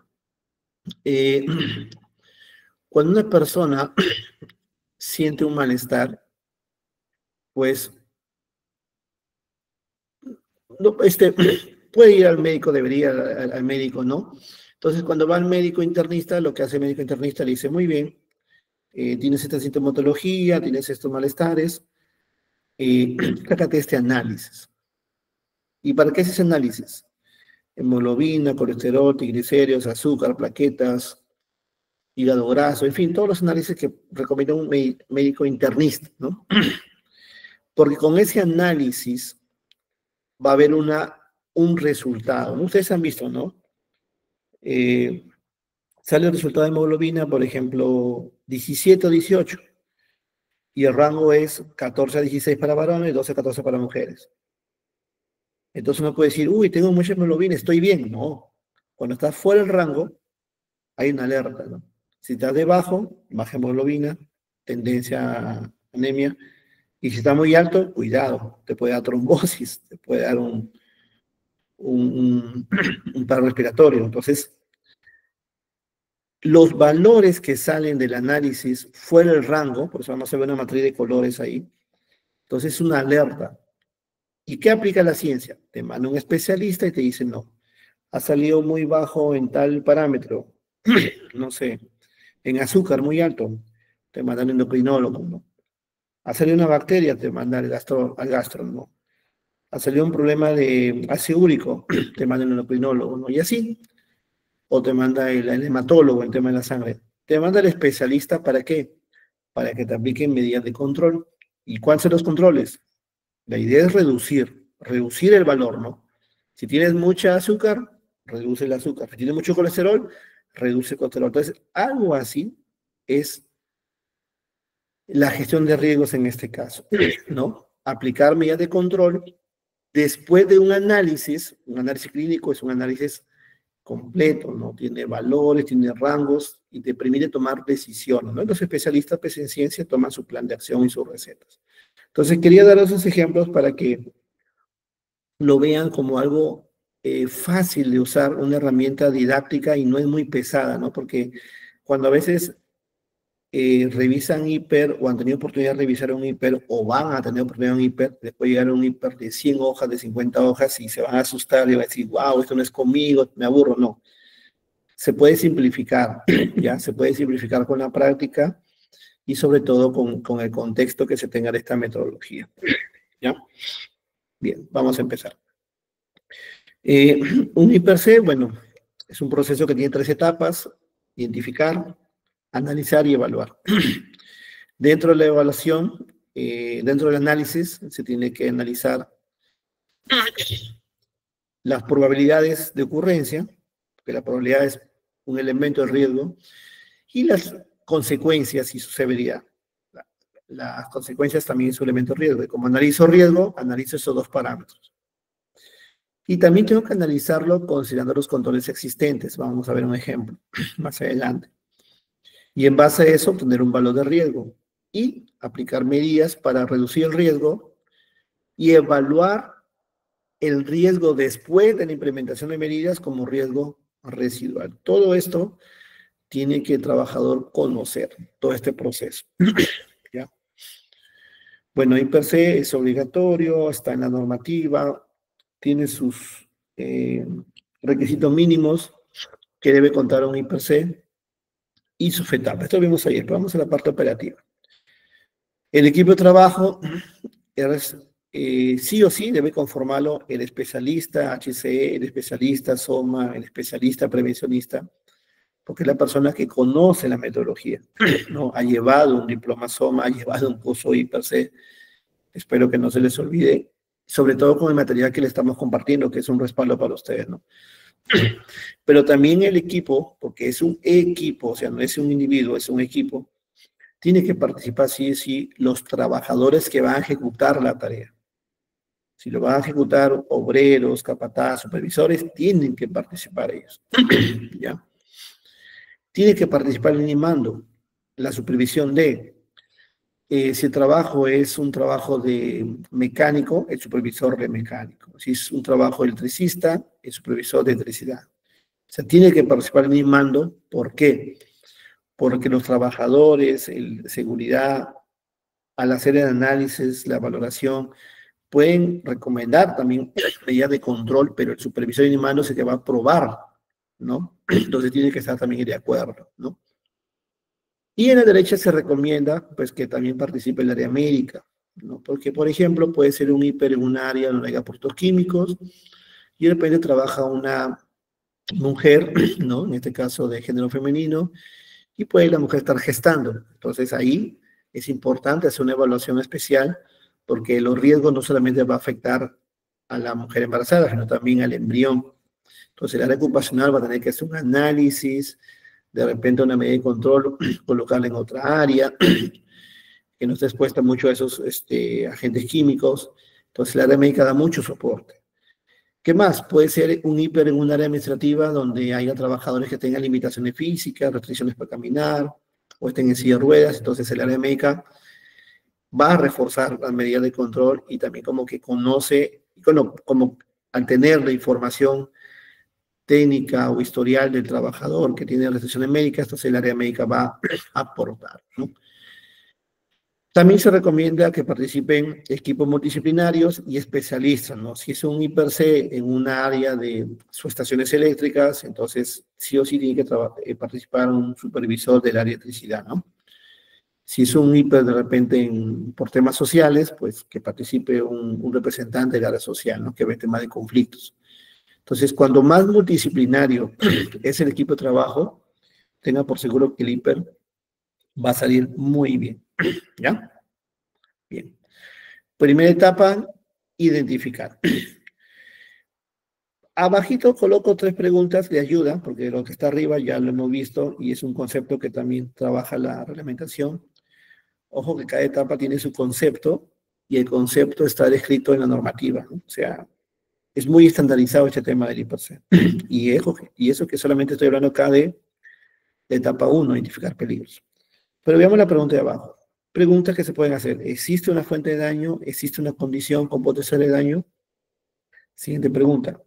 cuando una persona siente un malestar, pues no, puede ir al médico, debería ir al médico, ¿no? Entonces, cuando va al médico internista, lo que hace el médico internista le dice, muy bien, tienes esta sintomatología, tienes estos malestares, sácate este análisis. ¿Y para qué es ese análisis? Hemoglobina, colesterol, triglicéridos, azúcar, plaquetas, hígado graso, en fin, todos los análisis que recomienda un médico internista, ¿no? Porque con ese análisis va a haber un resultado, ¿no? Ustedes han visto, ¿no? Sale el resultado de hemoglobina, por ejemplo, 17 o 18. y el rango es 14 a 16 para varones y 12 a 14 para mujeres. Entonces uno puede decir, uy, tengo mucha hemoglobina, estoy bien. No, cuando estás fuera del rango, hay una alerta, ¿no? Si estás debajo, baja hemoglobina, tendencia a anemia, y si está muy alto, cuidado, te puede dar trombosis, te puede dar un paro respiratorio. Entonces, los valores que salen del análisis fuera del rango, por eso vamos a ver una matriz de colores ahí, entonces es una alerta. ¿Y qué aplica la ciencia? Te manda un especialista y te dice, no, ha salido muy bajo en tal parámetro, no sé, en azúcar muy alto, te mandan un endocrinólogo, ¿no? Ha salido una bacteria, te manda al gastro, ¿no? Ha salido un problema de ácido úrico, te manda el endocrinólogo, ¿no? Y así, o te manda el hematólogo, el tema de la sangre. Te manda el especialista, ¿para qué? Para que te apliquen medidas de control. ¿Y cuáles son los controles? La idea es reducir el valor, ¿no? Si tienes mucha azúcar, reduce el azúcar. Si tienes mucho colesterol, reduce el colesterol. Entonces, algo así es la gestión de riesgos en este caso, ¿no? Aplicar medidas de control después de un análisis clínico es un análisis completo, ¿no? Tiene valores, tiene rangos y te permite tomar decisiones, ¿no? Los especialistas pues, en ciencia toman su plan de acción y sus recetas. Entonces, quería dar esos ejemplos para que lo vean como algo fácil de usar, una herramienta didáctica y no es muy pesada, ¿no? Porque cuando a veces revisan hiper o han tenido oportunidad de revisar un hiper o van a tener oportunidad de un hiper, después llegar a un hiper de 100 hojas, de 50 hojas y se van a asustar y van a decir, wow, esto no es conmigo, me aburro. No, se puede simplificar, ¿ya? Se puede simplificar con la práctica y sobre todo con el contexto que se tenga de esta metodología, ¿ya? Bien, vamos a empezar. Un hiper C, bueno, es un proceso que tiene 3 etapas: identificar, analizar y evaluar. Dentro de la evaluación, dentro del análisis, se tiene que analizar las probabilidades de ocurrencia, que la probabilidad es un elemento de riesgo, y las consecuencias y su severidad. Las consecuencias también es un elemento de riesgo. Y como analizo riesgo, analizo esos dos parámetros. Y también tengo que analizarlo considerando los controles existentes. Vamos a ver un ejemplo más adelante. Y en base a eso, obtener un valor de riesgo y aplicar medidas para reducir el riesgo y evaluar el riesgo después de la implementación de medidas como riesgo residual. Todo esto tiene que el trabajador conocer, todo este proceso. ¿Ya? Bueno, y per se es obligatorio, está en la normativa, tiene sus requisitos mínimos que debe contar un IPC y sus etapas. Esto lo vimos ayer, pero vamos a la parte operativa. El equipo de trabajo sí o sí debe conformarlo el especialista HCE, el especialista SOMA, el especialista prevencionista, porque es la persona que conoce la metodología, ¿no? Ha llevado un diploma SOMA, ha llevado un curso IPC, espero que no se les olvide, sobre todo con el material que le estamos compartiendo, que es un respaldo para ustedes, ¿no? Pero también el equipo, porque es un equipo, o sea, no es un individuo, es un equipo, tiene que participar sí o sí los trabajadores que van a ejecutar la tarea. Si lo van a ejecutar obreros, capataz, supervisores, tienen que participar ellos. ¿Ya? Tiene que participar el mando, la supervisión de, si el trabajo es un trabajo de mecánico, el supervisor de mecánico. Si es un trabajo de electricista, el supervisor de electricidad. O sea, tiene que participar el mando. ¿Por qué? Porque los trabajadores, el seguridad, al hacer el análisis, la valoración, pueden recomendar también medidas de control, pero el supervisor de mando es el que va a aprobar, ¿no? Entonces tiene que estar también de acuerdo, ¿no? Y en la derecha se recomienda, pues, que también participe el área médica, ¿no? Porque, por ejemplo, puede ser un hiper en un área donde haya productos químicos y de repente trabaja una mujer, ¿no? En este caso de género femenino, y puede la mujer estar gestando. Entonces ahí es importante hacer una evaluación especial porque los riesgos no solamente va a afectar a la mujer embarazada, sino también al embrión. Entonces el área ocupacional va a tener que hacer un análisis, de repente una medida de control, colocarla en otra área, que no esté expuesta mucho a esos agentes químicos. Entonces, el área médica da mucho soporte. ¿Qué más? Puede ser un hiper en un área administrativa donde haya trabajadores que tengan limitaciones físicas, restricciones para caminar, o estén en silla de ruedas. Entonces, el área médica va a reforzar las medidas de control y también como que conoce, como al tener la información técnica o historial del trabajador que tiene restricciones médicas, entonces el área médica va a aportar, ¿no? También se recomienda que participen equipos multidisciplinarios y especialistas, ¿no? Si es un IPRC en una área de subestaciones eléctricas, entonces sí o sí tiene que participar un supervisor del área de electricidad, ¿no? Si es un hiper de repente por temas sociales, pues que participe un representante del área social, ¿no? Que ve temas de conflictos. Entonces, cuando más multidisciplinario es el equipo de trabajo, tenga por seguro que el hiper va a salir muy bien. ¿Ya? Bien. Primera etapa, identificar. Abajito coloco 3 preguntas de ayuda, porque lo que está arriba ya lo hemos visto y es un concepto que también trabaja la reglamentación. Ojo que cada etapa tiene su concepto y el concepto está descrito en la normativa, ¿no? O sea, es muy estandarizado este tema del IPC. Y eso que solamente estoy hablando acá de etapa 1, identificar peligros. Pero veamos la pregunta de abajo. Preguntas que se pueden hacer. ¿Existe una fuente de daño? ¿Existe una condición con potencial de daño? Siguiente pregunta.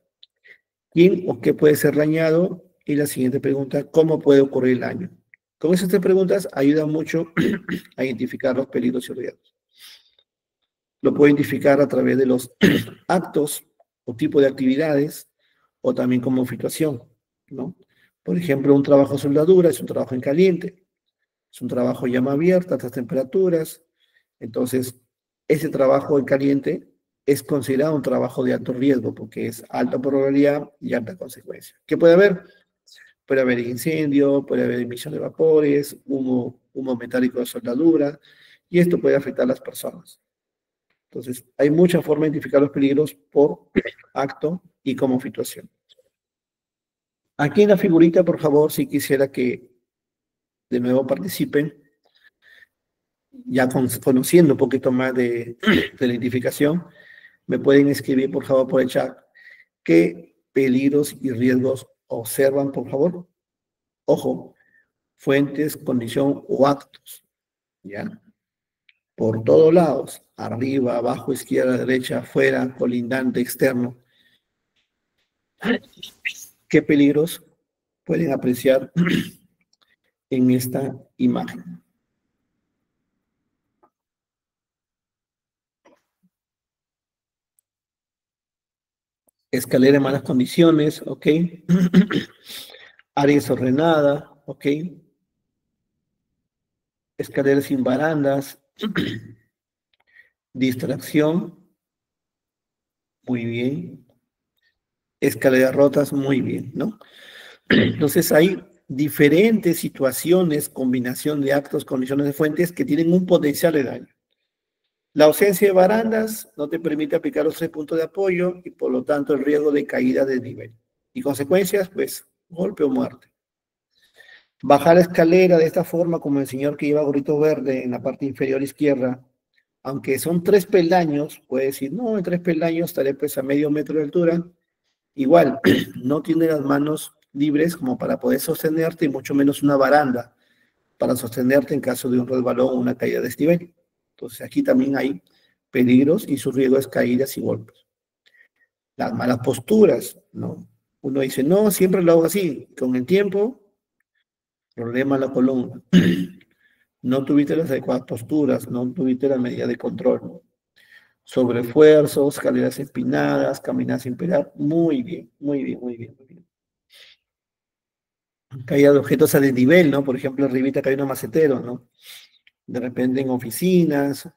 ¿Quién o qué puede ser dañado? Y la siguiente pregunta, ¿cómo puede ocurrir el daño? Con esas 3 preguntas ayudan mucho a identificar los peligros y riesgos. Lo puedo identificar a través de los actos o tipo de actividades o también como situación, ¿no? Por ejemplo, un trabajo de soldadura es un trabajo en caliente, es un trabajo llama abierta, a altas temperaturas. Entonces, ese trabajo en caliente es considerado un trabajo de alto riesgo porque es alta probabilidad y alta consecuencia. ¿Qué puede haber? Puede haber incendio, puede haber emisión de vapores, humo metálico de soldadura, y esto puede afectar a las personas. Entonces, hay muchas formas de identificar los peligros por acto y como situación. Aquí en la figurita, por favor, si quisiera que de nuevo participen, ya conociendo un poquito más de la identificación, me pueden escribir, por favor, por el chat, qué peligros y riesgos observan, por favor. Ojo, fuentes, condición o actos, ¿ya? Por todos lados, arriba, abajo, izquierda, derecha, afuera, colindante, externo. ¿Qué peligros pueden apreciar en esta imagen? Escalera en malas condiciones, ¿ok? Área desordenada, ¿ok? Escaleras sin barandas, distracción, muy bien. Escaleras rotas, muy bien, ¿no? Entonces hay diferentes situaciones, combinación de actos, condiciones de fuentes que tienen un potencial de daño. La ausencia de barandas no te permite aplicar los 3 puntos de apoyo y por lo tanto el riesgo de caída de nivel. Y consecuencias, pues, golpe o muerte. Bajar la escalera de esta forma, como el señor que lleva gorrito verde en la parte inferior izquierda, aunque son 3 peldaños, puede decir, no, en 3 peldaños estaré pues a medio metro de altura. Igual, no tiene las manos libres como para poder sostenerte y mucho menos una baranda para sostenerte en caso de un resbalón o una caída de desnivel. Entonces aquí también hay peligros y su riesgo es caídas y golpes. Las malas posturas, ¿no? Uno dice, no, siempre lo hago así. Con el tiempo, problema la columna. No tuviste las adecuadas posturas, no tuviste la medida de control, ¿no? Sobreesfuerzos, escaleras empinadas, caminar sin pegar. Muy bien, muy bien, muy bien, muy bien. Caída de objetos a desnivel, ¿no? Por ejemplo, arribita cae un macetero, ¿no? De repente en oficinas,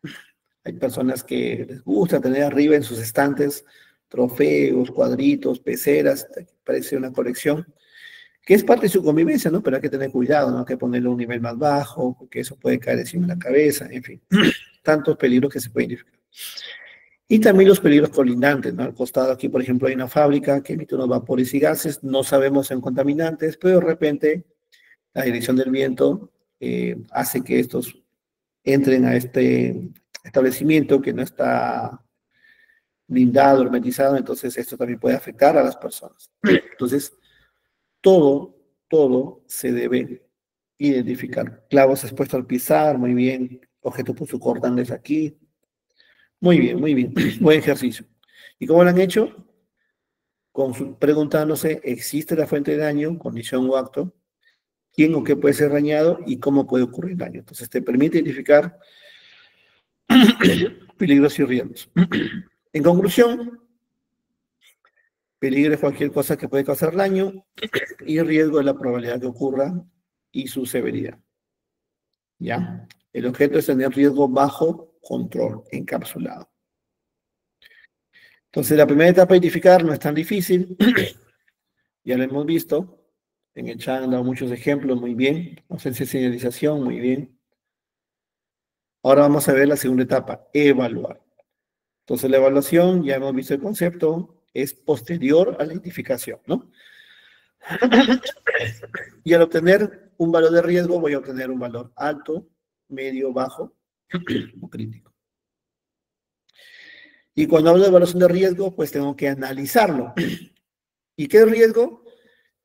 hay personas que les gusta tener arriba en sus estantes trofeos, cuadritos, peceras, parece una colección, que es parte de su convivencia, ¿no? Pero hay que tener cuidado, ¿no? Hay que ponerlo a un nivel más bajo, porque eso puede caer encima de la cabeza, en fin, tantos peligros que se pueden identificar. Y también los peligros colindantes, ¿no? Al costado aquí, por ejemplo, hay una fábrica que emite unos vapores y gases, no sabemos si son contaminantes, pero de repente la dirección del viento hace que estos entren a este establecimiento que no está blindado, hermetizado, entonces esto también puede afectar a las personas. Entonces, todo se debe identificar. Clavos expuestos al pisar, muy bien. Objeto punzocortantes aquí. Muy bien, muy bien. Buen ejercicio. ¿Y cómo lo han hecho? Preguntándose, ¿existe la fuente de daño, condición o acto? ¿Quién o qué puede ser dañado y cómo puede ocurrir daño? Entonces, te permite identificar peligros y riesgos. En conclusión, peligro es cualquier cosa que puede causar daño y riesgo es la probabilidad que ocurra y su severidad. ¿Ya? El objeto es tener riesgo bajo control, encapsulado. Entonces, la primera etapa de identificar no es tan difícil. Ya lo hemos visto. En el chat han dado muchos ejemplos, muy bien. Ausencia de señalización, muy bien. Ahora vamos a ver la segunda etapa, evaluar. Entonces, la evaluación, ya hemos visto el concepto, es posterior a la identificación, ¿no? Y al obtener un valor de riesgo, voy a obtener un valor alto, medio, bajo o crítico. Y cuando hablo de evaluación de riesgo, pues tengo que analizarlo. ¿Y qué es riesgo?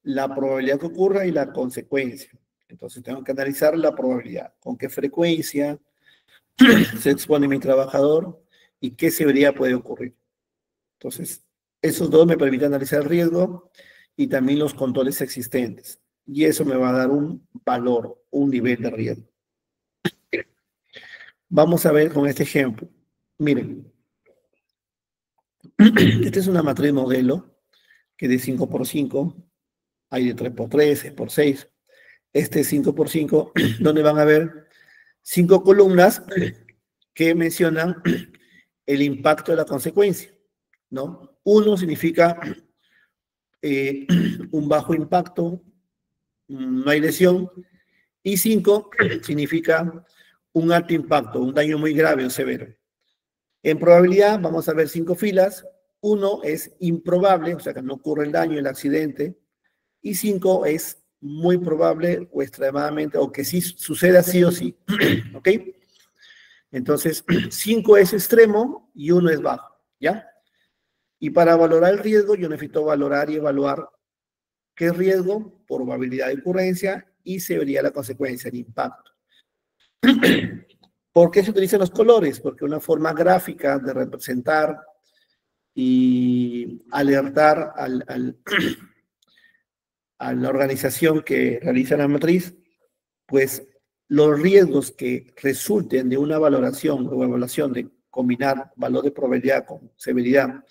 La probabilidad que ocurra y la consecuencia. Entonces tengo que analizar la probabilidad, con qué frecuencia se expone mi trabajador y qué severidad puede ocurrir. Entonces, esos dos me permiten analizar el riesgo y también los controles existentes. Y eso me va a dar un valor, un nivel de riesgo. Vamos a ver con este ejemplo. Miren, esta es una matriz modelo que de 5x5, hay de 3x3, 6x6. Este 5x5, donde van a ver 5 columnas que mencionan el impacto de la consecuencia, ¿no? 1 significa un bajo impacto, no hay lesión, y 5 significa un alto impacto, un daño muy grave o severo. En probabilidad vamos a ver 5 filas. 1 es improbable, o sea que no ocurre el daño, el accidente, y 5 es muy probable o extremadamente, o que sí suceda sí o sí, ¿ok? Entonces, 5 es extremo y 1 es bajo, ¿ya? Y para valorar el riesgo, yo necesito valorar y evaluar qué es riesgo, probabilidad de ocurrencia y severidad de la consecuencia, el impacto. ¿Por qué se utilizan los colores? Porque una forma gráfica de representar y alertar a la organización que realiza la matriz, pues los riesgos que resulten de una valoración o evaluación de combinar valor de probabilidad con severidad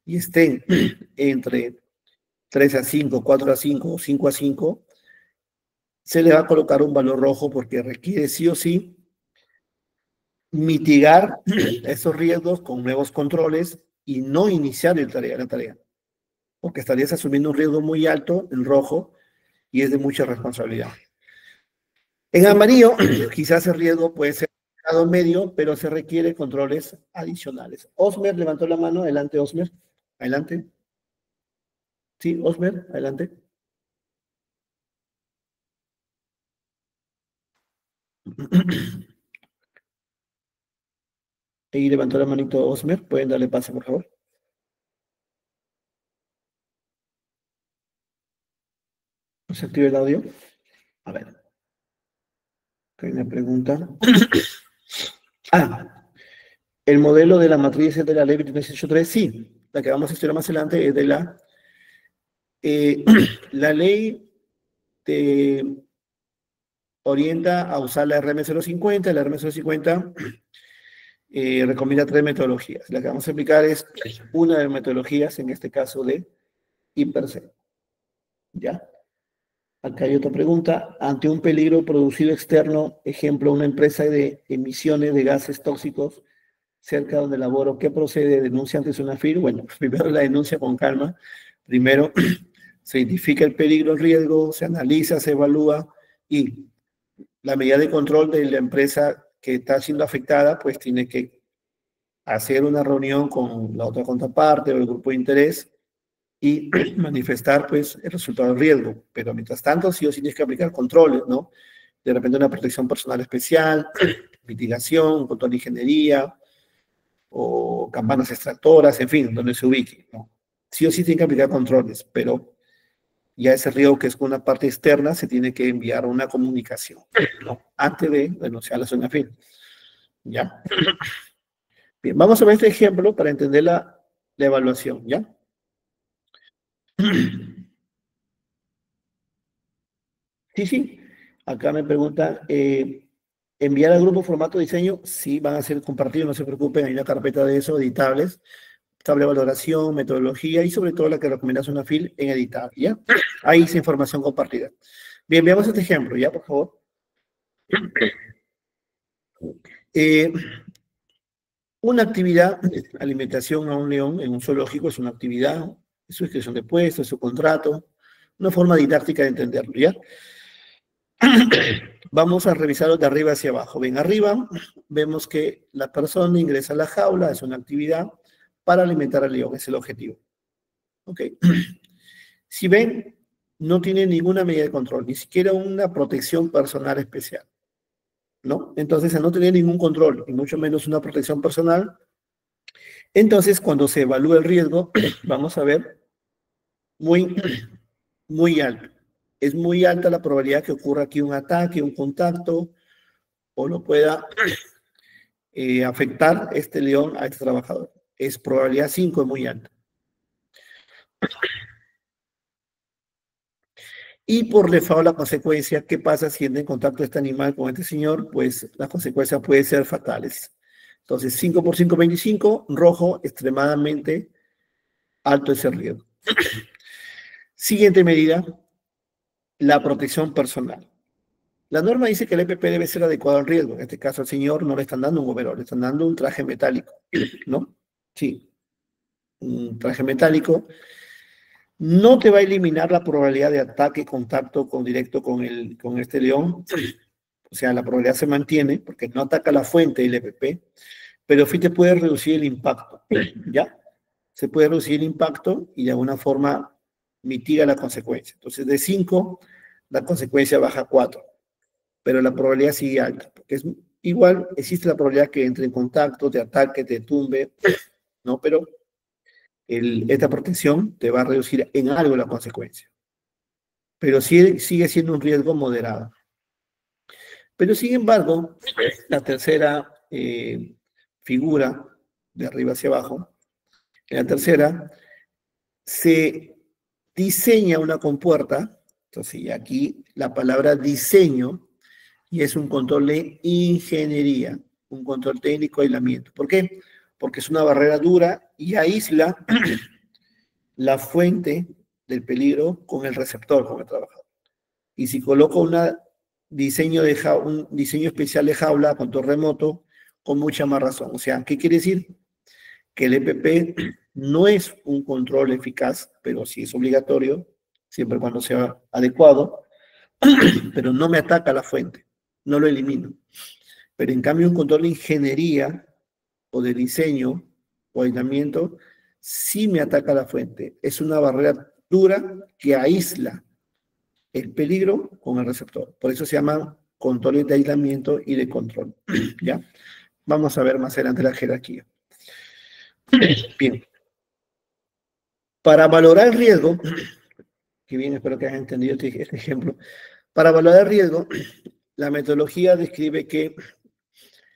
y estén entre 3 a 5, 4 a 5 o 5 a 5, se le va a colocar un valor rojo porque requiere sí o sí mitigar esos riesgos con nuevos controles y no iniciar la tarea, porque estarías asumiendo un riesgo muy alto en rojo y es de mucha responsabilidad. En amarillo, quizás el riesgo puede ser medio, pero se requiere controles adicionales. Osmer levantó la mano. Adelante, Osmer. Adelante. Sí, Osmer, adelante. Ahí levantó la manito Osmer. ¿Pueden darle pase, por favor? ¿No se activa el audio? A ver. Hay una pregunta. El modelo de la matriz es de la ley 283. Sí, la que vamos a estudiar más adelante es de la... la ley te orienta a usar la RM050. La RM050 recomienda 3 metodologías. La que vamos a aplicar es una de las metodologías, en este caso de IPERCE. ¿Ya? Acá hay otra pregunta. Ante un peligro producido externo, ejemplo, una empresa de emisiones de gases tóxicos cerca donde laboro, ¿qué procede? ¿Denuncia ante SUNAFIR? Bueno, primero la denuncia con calma. Primero se identifica el peligro, el riesgo, se analiza, se evalúa y la medida de control de la empresa que está siendo afectada, pues tiene que hacer una reunión con la otra contraparte o el grupo de interés y manifestar pues el resultado del riesgo. Pero mientras tanto, sí o sí tienes que aplicar controles, ¿no? De repente una protección personal especial, mitigación, control de ingeniería, o campanas extractoras, en fin, donde se ubique, ¿no? Sí o sí tiene que aplicar controles, pero ya ese riesgo que es con una parte externa se tiene que enviar una comunicación, ¿no? Antes de denunciar la zona fin. ¿Ya? Bien, vamos a ver este ejemplo para entender la evaluación, ¿ya? Sí, sí. Acá me pregunta, ¿enviar al grupo formato diseño? Sí, van a ser compartidos, no se preocupen, hay una carpeta de eso, editables, tabla de valoración, metodología y sobre todo la que recomienda Sonafil en editar, ¿ya? Ahí es información compartida. Bien, veamos este ejemplo, ¿ya? Por favor. Eh, una actividad, alimentación a un león en un zoológico es una actividad, es su inscripción de puesto, es su contrato, una forma didáctica de entenderlo, ¿ya? Vamos a revisarlo de arriba hacia abajo. Ven, arriba vemos que la persona ingresa a la jaula, es una actividad para alimentar al león, es el objetivo. ¿Ok? Si ven, no tiene ninguna medida de control, ni siquiera una protección personal especial, ¿no? Entonces, al no tener ningún control, y mucho menos una protección personal, entonces cuando se evalúa el riesgo, vamos a ver muy, muy alto. Es muy alta la probabilidad que ocurra aquí un ataque, un contacto, o lo pueda afectar este león a este trabajador. Es probabilidad 5, es muy alta. Y por default la consecuencia, ¿qué pasa si entra en contacto este animal con este señor? Pues las consecuencias pueden ser fatales. Entonces, 5 por 5, 25, rojo, extremadamente alto ese riesgo. Siguiente medida, la protección personal. La norma dice que el EPP debe ser adecuado al riesgo. En este caso, al señor no le están dando un overol, le están dando un traje metálico, ¿no? Sí, un traje metálico. No te va a eliminar la probabilidad de ataque, contacto directo con este león. O sea, la probabilidad se mantiene porque no ataca la fuente del EPP, pero sí te puede reducir el impacto, ¿ya? Se puede reducir el impacto y de alguna forma mitiga la consecuencia. Entonces, de 5, la consecuencia baja a 4, pero la probabilidad sigue alta, porque es igual, existe la probabilidad que entre en contacto, te ataque, te tumbe, ¿no? Pero esta protección te va a reducir en algo la consecuencia, pero sigue siendo un riesgo moderado. Pero sin embargo, la tercera figura, de arriba hacia abajo, en la tercera, se diseña una compuerta, entonces aquí la palabra diseño, y es un control de ingeniería, un control técnico de aislamiento. ¿Por qué? Porque es una barrera dura y aísla la fuente del peligro con el receptor, con el trabajador. Y si coloco un diseño especial de jaula, control remoto, con mucha más razón. O sea, ¿qué quiere decir? Que el EPP no es un control eficaz, pero sí es obligatorio, siempre y cuando sea adecuado, pero no me ataca la fuente, no lo elimino. Pero en cambio un control de ingeniería o de diseño o aislamiento sí me ataca la fuente. Es una barrera dura que aísla el peligro con el receptor. Por eso se llaman controles de aislamiento y de control. ¿Ya? Vamos a ver más adelante la jerarquía. Bien. Para valorar el riesgo, que bien, espero que hayan entendido este ejemplo. Para valorar el riesgo, la metodología describe que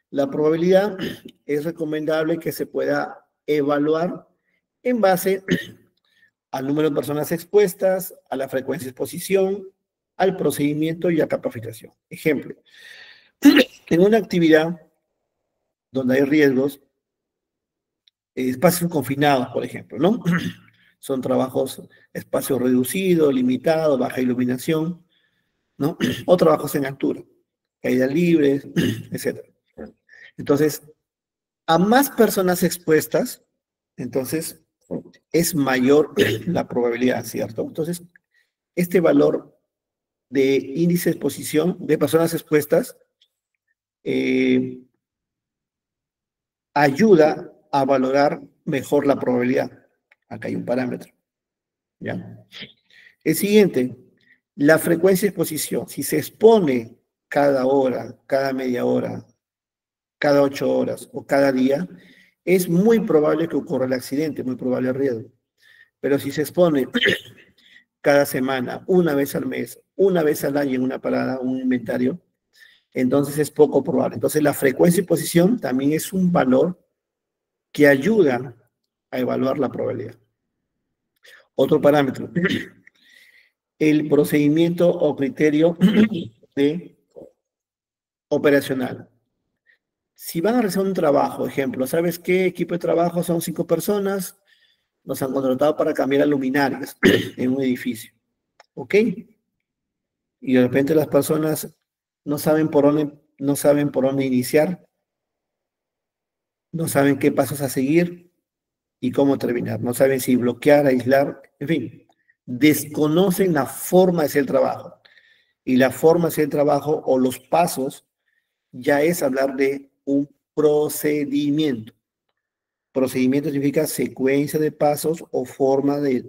la probabilidad es recomendable que se pueda evaluar en base al número de personas expuestas, a la frecuencia de exposición, al procedimiento y a capacitación. Ejemplo, en una actividad donde hay riesgos, espacios confinados, por ejemplo, ¿no? Son trabajos, espacio reducido, limitado, baja iluminación, ¿no? O trabajos en altura, caídas libres, etc. Entonces, a más personas expuestas, entonces es mayor la probabilidad, ¿cierto? Entonces, este valor de índice de exposición de personas expuestas ayuda a valorar mejor la probabilidad. Acá hay un parámetro, ¿ya? El siguiente, la frecuencia de exposición. Si se expone cada hora, cada media hora, cada 8 horas o cada día, es muy probable que ocurra el accidente, muy probable el riesgo. Pero si se expone cada semana, una vez al mes, una vez al año en una parada, un inventario, entonces es poco probable. Entonces la frecuencia y posición también es un valor que ayuda a evaluar la probabilidad. Otro parámetro, el procedimiento o criterio de operacional. Si van a realizar un trabajo, ejemplo, ¿sabes qué equipo de trabajo son 5 personas? Nos han contratado para cambiar luminarias en un edificio, ¿ok? Y de repente las personas no saben por dónde iniciar, no saben qué pasos a seguir y cómo terminar, no saben si bloquear, aislar, en fin, desconocen la forma de hacer el trabajo. Y la forma de hacer el trabajo o los pasos ya es hablar de un procedimiento. Procedimiento significa secuencia de pasos o forma de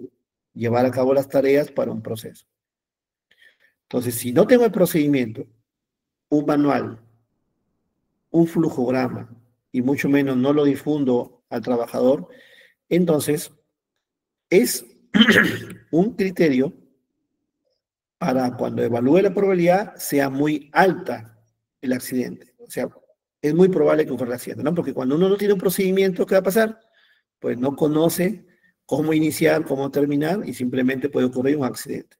llevar a cabo las tareas para un proceso. Entonces, si no tengo el procedimiento, un manual, un flujograma, y mucho menos no lo difundo al trabajador, entonces es un criterio para cuando evalúe la probabilidad sea muy alta el accidente. O sea, es muy probable que ocurra el accidente, ¿no? Porque cuando uno no tiene un procedimiento, ¿qué va a pasar? Pues no conoce cómo iniciar, cómo terminar y simplemente puede ocurrir un accidente.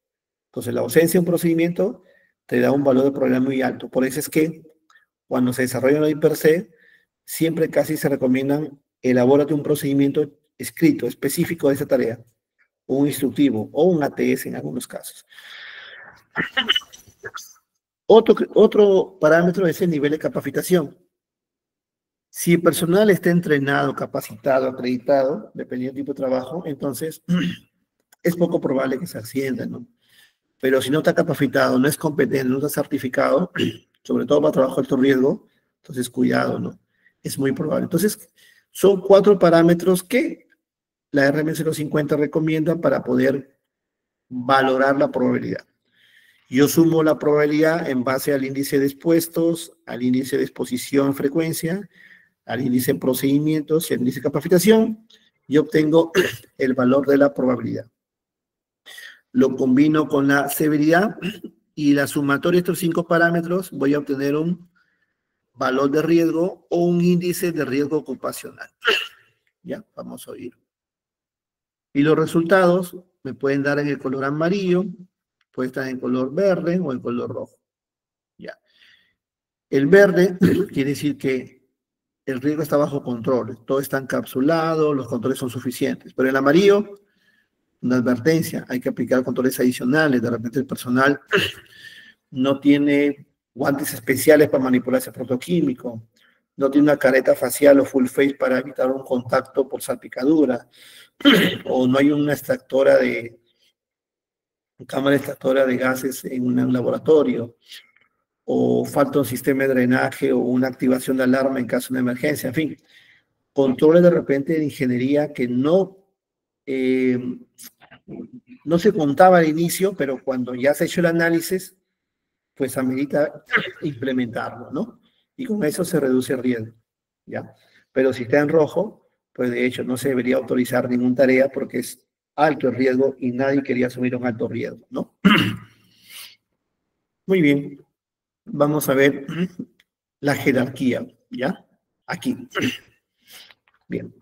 Entonces, la ausencia de un procedimiento te da un valor de probabilidad muy alto. Por eso es que cuando se desarrolla una IPRC, siempre casi se recomiendan elabórate un procedimiento escrito, específico de esa tarea, un instructivo o un ATS en algunos casos. Otro parámetro es el nivel de capacitación. Si el personal está entrenado, capacitado, acreditado, dependiendo del tipo de trabajo, entonces es poco probable que se accidenten, ¿no? Pero si no está capacitado, no es competente, no está certificado, sobre todo para trabajo de alto riesgo, entonces cuidado, ¿no? Es muy probable. Entonces, son 4 parámetros que la RMS 050 recomienda para poder valorar la probabilidad. Yo sumo la probabilidad en base al índice de expuestos, al índice de exposición en frecuencia, al índice de procedimientos y al índice de capacitación, y obtengo el valor de la probabilidad. Lo combino con la severidad y la sumatoria de estos 5 parámetros voy a obtener un valor de riesgo o un índice de riesgo ocupacional. Ya, vamos a oír. Y los resultados me pueden dar en el color amarillo, puede estar en color verde o en color rojo. Ya. El verde quiere decir que el riesgo está bajo control, todo está encapsulado, los controles son suficientes. Pero el amarillo, una advertencia, hay que aplicar controles adicionales, de repente el personal no tiene guantes especiales para manipular ese protoquímico, no tiene una careta facial o full face para evitar un contacto por salpicadura, o no hay una cámara extractora de gases en un laboratorio, o falta un sistema de drenaje o una activación de alarma en caso de emergencia, en fin, controles de repente de ingeniería que no se contaba al inicio, pero cuando ya se ha hecho el análisis, pues amerita implementarlo, ¿no? Y con eso se reduce el riesgo, ¿ya? Pero si está en rojo, pues de hecho no se debería autorizar ninguna tarea porque es alto el riesgo y nadie quería asumir un alto riesgo, ¿no? Muy bien, vamos a ver la jerarquía, ¿ya? Aquí. Bien.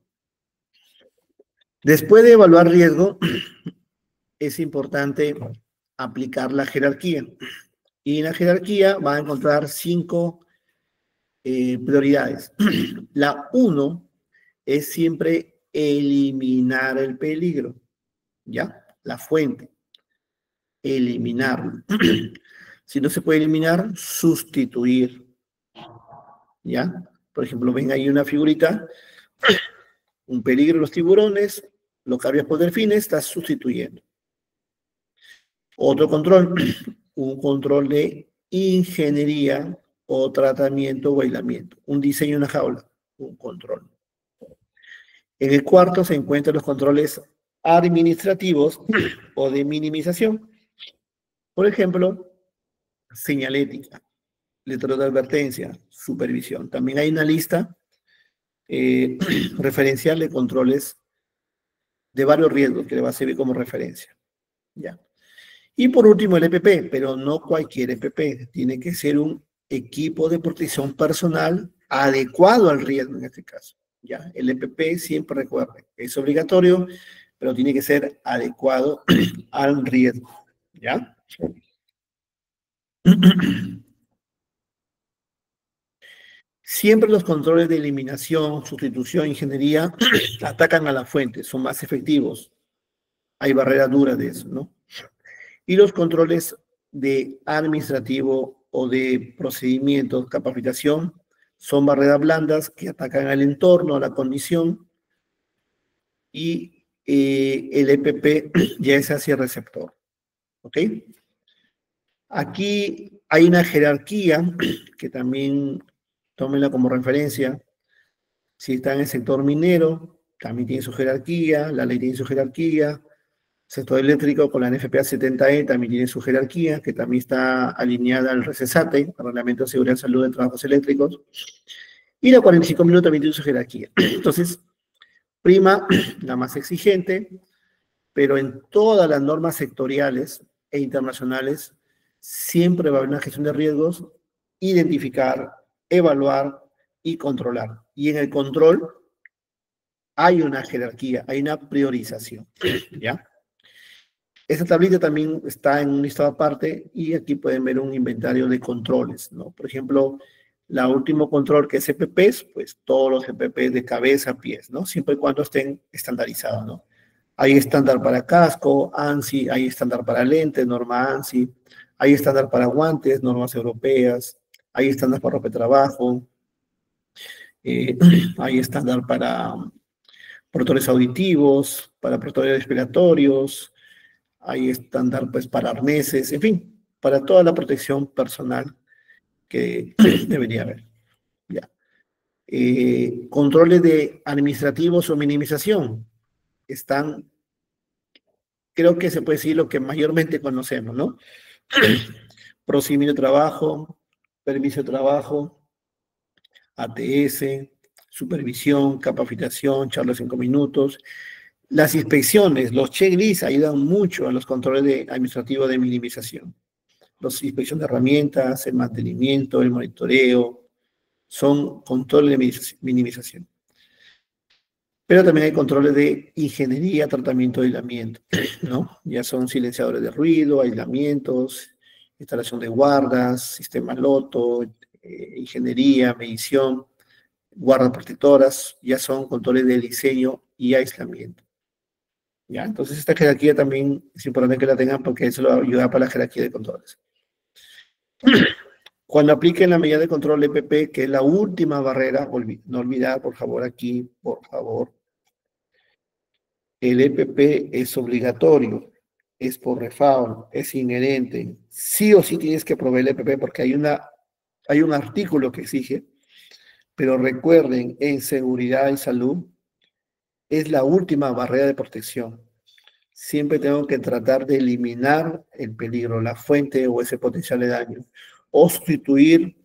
Después de evaluar riesgo, es importante aplicar la jerarquía. Y en la jerarquía va a encontrar 5 prioridades. La 1 es siempre eliminar el peligro, ¿ya? La fuente, eliminarlo. Si no se puede eliminar, sustituir, ¿ya? Por ejemplo, ven ahí una figurita, un peligro de los tiburones, lo cambias por delfines, estás sustituyendo. Otro control, un control de ingeniería o tratamiento o aislamiento, un diseño de una jaula, un control. En el cuarto se encuentran los controles administrativos o de minimización. Por ejemplo, señalética. letrero de advertencia, supervisión. También hay una lista referencial de controles de varios riesgos que le va a servir como referencia. ¿Ya? Y por último el EPP, pero no cualquier EPP, tiene que ser un equipo de protección personal adecuado al riesgo en este caso. ¿Ya? El EPP siempre recuerde, es obligatorio, pero tiene que ser adecuado al riesgo. ¿Ya? Siempre los controles de eliminación, sustitución, ingeniería atacan a la fuente, son más efectivos. Hay barreras duras de eso, ¿no? Y los controles de administrativo o de procedimientos, capacitación, son barreras blandas que atacan al entorno, a la condición, y el EPP ya es hacia el receptor. ¿Ok? Aquí hay una jerarquía que también tómenla como referencia. Si está en el sector minero, también tiene su jerarquía, la ley tiene su jerarquía. Sector eléctrico con la NFPA 70E también tiene su jerarquía, que también está alineada al RECESATE, al Reglamento de Seguridad y Salud de Trabajos Eléctricos. Y la 45.000 también tiene su jerarquía. Entonces, prima la más exigente, pero en todas las normas sectoriales e internacionales siempre va a haber una gestión de riesgos, identificar, evaluar y controlar. Y en el control hay una jerarquía, hay una priorización, ¿ya? Esta tablita también está en un listado aparte y aquí pueden ver un inventario de controles, ¿no? Por ejemplo, la último control que es EPPs, pues todos los EPPs de cabeza a pies, ¿no? Siempre y cuando estén estandarizados, ¿no? Hay estándar para casco, ANSI, hay estándar para lentes, norma ANSI, hay estándar para guantes, normas europeas, hay estándar para ropa de trabajo, hay estándar para protectores auditivos, para protectores respiratorios, hay estándar pues para arneses, en fin, para toda la protección personal que debería haber. Ya. Controles de administrativos o minimización están, creo que se puede decir lo que mayormente conocemos, ¿no? Procedimiento de trabajo, permiso de trabajo, ATS, supervisión, capacitación, charla de 5 minutos. Las inspecciones, los checklists ayudan mucho a los controles administrativos de minimización. Las inspecciones de herramientas, el mantenimiento, el monitoreo, son controles de minimización. Pero también hay controles de ingeniería, tratamiento, aislamiento, ¿no? Ya son silenciadores de ruido, aislamientos, instalación de guardas, sistema LOTO, ingeniería, medición, guardas protectoras, ya son controles de diseño y aislamiento. ¿Ya? Entonces esta jerarquía también es importante que la tengan porque eso lo ayuda para la jerarquía de controles. Cuando apliquen la medida de control EPP, que es la última barrera, no olvidar, por favor, aquí, por favor, el EPP es obligatorio, es por refault, es inherente. Sí o sí tienes que proveer el EPP porque hay un artículo que exige, pero recuerden, en seguridad y salud es la última barrera de protección. Siempre tengo que tratar de eliminar el peligro, la fuente o ese potencial de daño. O sustituir,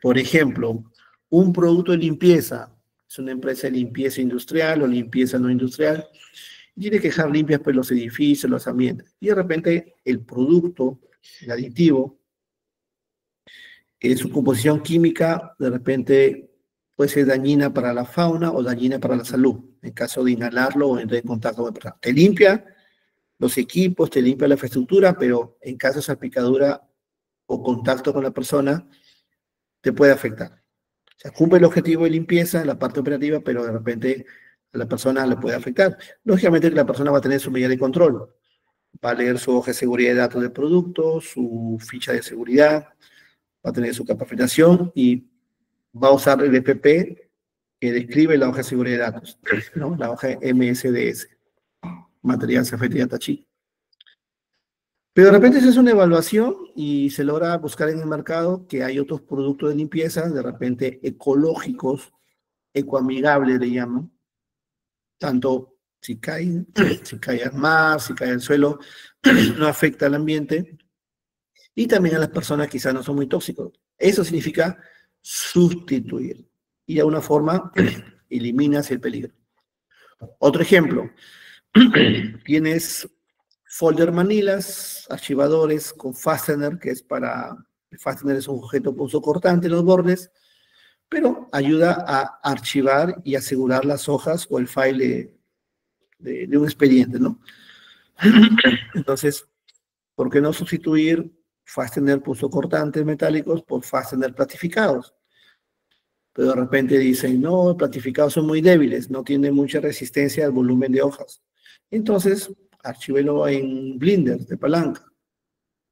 por ejemplo, un producto de limpieza, es una empresa de limpieza industrial o limpieza no industrial, tiene que dejar limpias pues, los edificios, los ambientes. Y de repente el producto, el aditivo, su composición química, de repente puede ser dañina para la fauna o dañina para la salud, en caso de inhalarlo o entrar en contacto con la persona. Te limpia los equipos, te limpia la infraestructura, pero en caso de salpicadura o contacto con la persona, te puede afectar. O sea, cumple el objetivo de limpieza, la parte operativa, pero de repente a la persona le puede afectar. Lógicamente la persona va a tener su medida de control, va a leer su hoja de seguridad de datos del producto, su ficha de seguridad, va a tener su capacitación y va a usar el EPP que describe la hoja de seguridad de datos, ¿no? La hoja MSDS, Material Safety Data Sheet. Pero de repente se hace una evaluación y se logra buscar en el mercado que hay otros productos de limpieza, de repente ecológicos, ecoamigables le llaman, tanto si cae, si cae al mar, si cae al suelo, no afecta al ambiente, y también a las personas quizás no son muy tóxicos. Eso significa sustituir. Y de alguna forma eliminas el peligro. Otro ejemplo, tienes folder manilas, archivadores con fastener, que es para, el fastener es un objeto punzocortante en los bordes, pero ayuda a archivar y asegurar las hojas o el file de un expediente, ¿no? Entonces, ¿por qué no sustituir fastener punzocortantes metálicos por fastener platificados? Pero de repente dicen, no, platificados son muy débiles, no tienen mucha resistencia al volumen de hojas. Entonces, archívelo en Blender de palanca.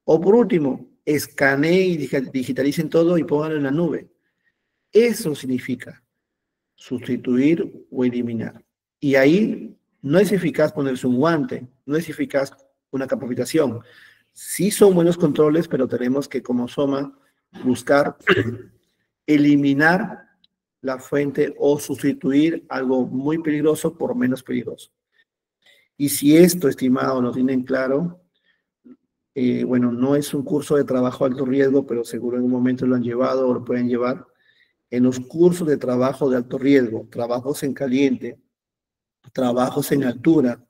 O por último, escanee y digitalicen todo y pónganlo en la nube. Eso significa sustituir o eliminar. Y ahí no es eficaz ponerse un guante, no es eficaz una capacitación. Sí son buenos controles, pero tenemos que, como SOMA, buscar eliminar la fuente o sustituir algo muy peligroso por menos peligroso. Y si esto, estimado, lo tienen claro, bueno, no es un curso de trabajo alto riesgo, pero seguro en un momento lo han llevado o lo pueden llevar. En los cursos de trabajo de alto riesgo, trabajos en caliente, trabajos en altura,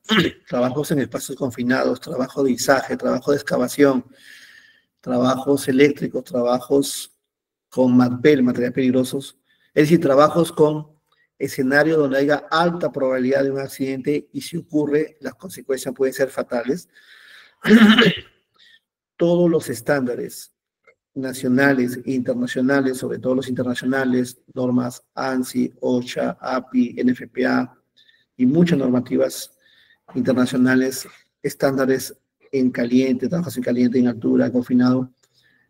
trabajos en espacios confinados, trabajo de izaje, trabajo de excavación, trabajos eléctricos, trabajos con materiales peligrosos, es decir, trabajos con escenarios donde haya alta probabilidad de un accidente y si ocurre, las consecuencias pueden ser fatales. Todos los estándares nacionales e internacionales, sobre todo los internacionales, normas ANSI, OSHA, API, NFPA y muchas normativas internacionales, estándares en caliente, trabajos en caliente, en altura, confinado,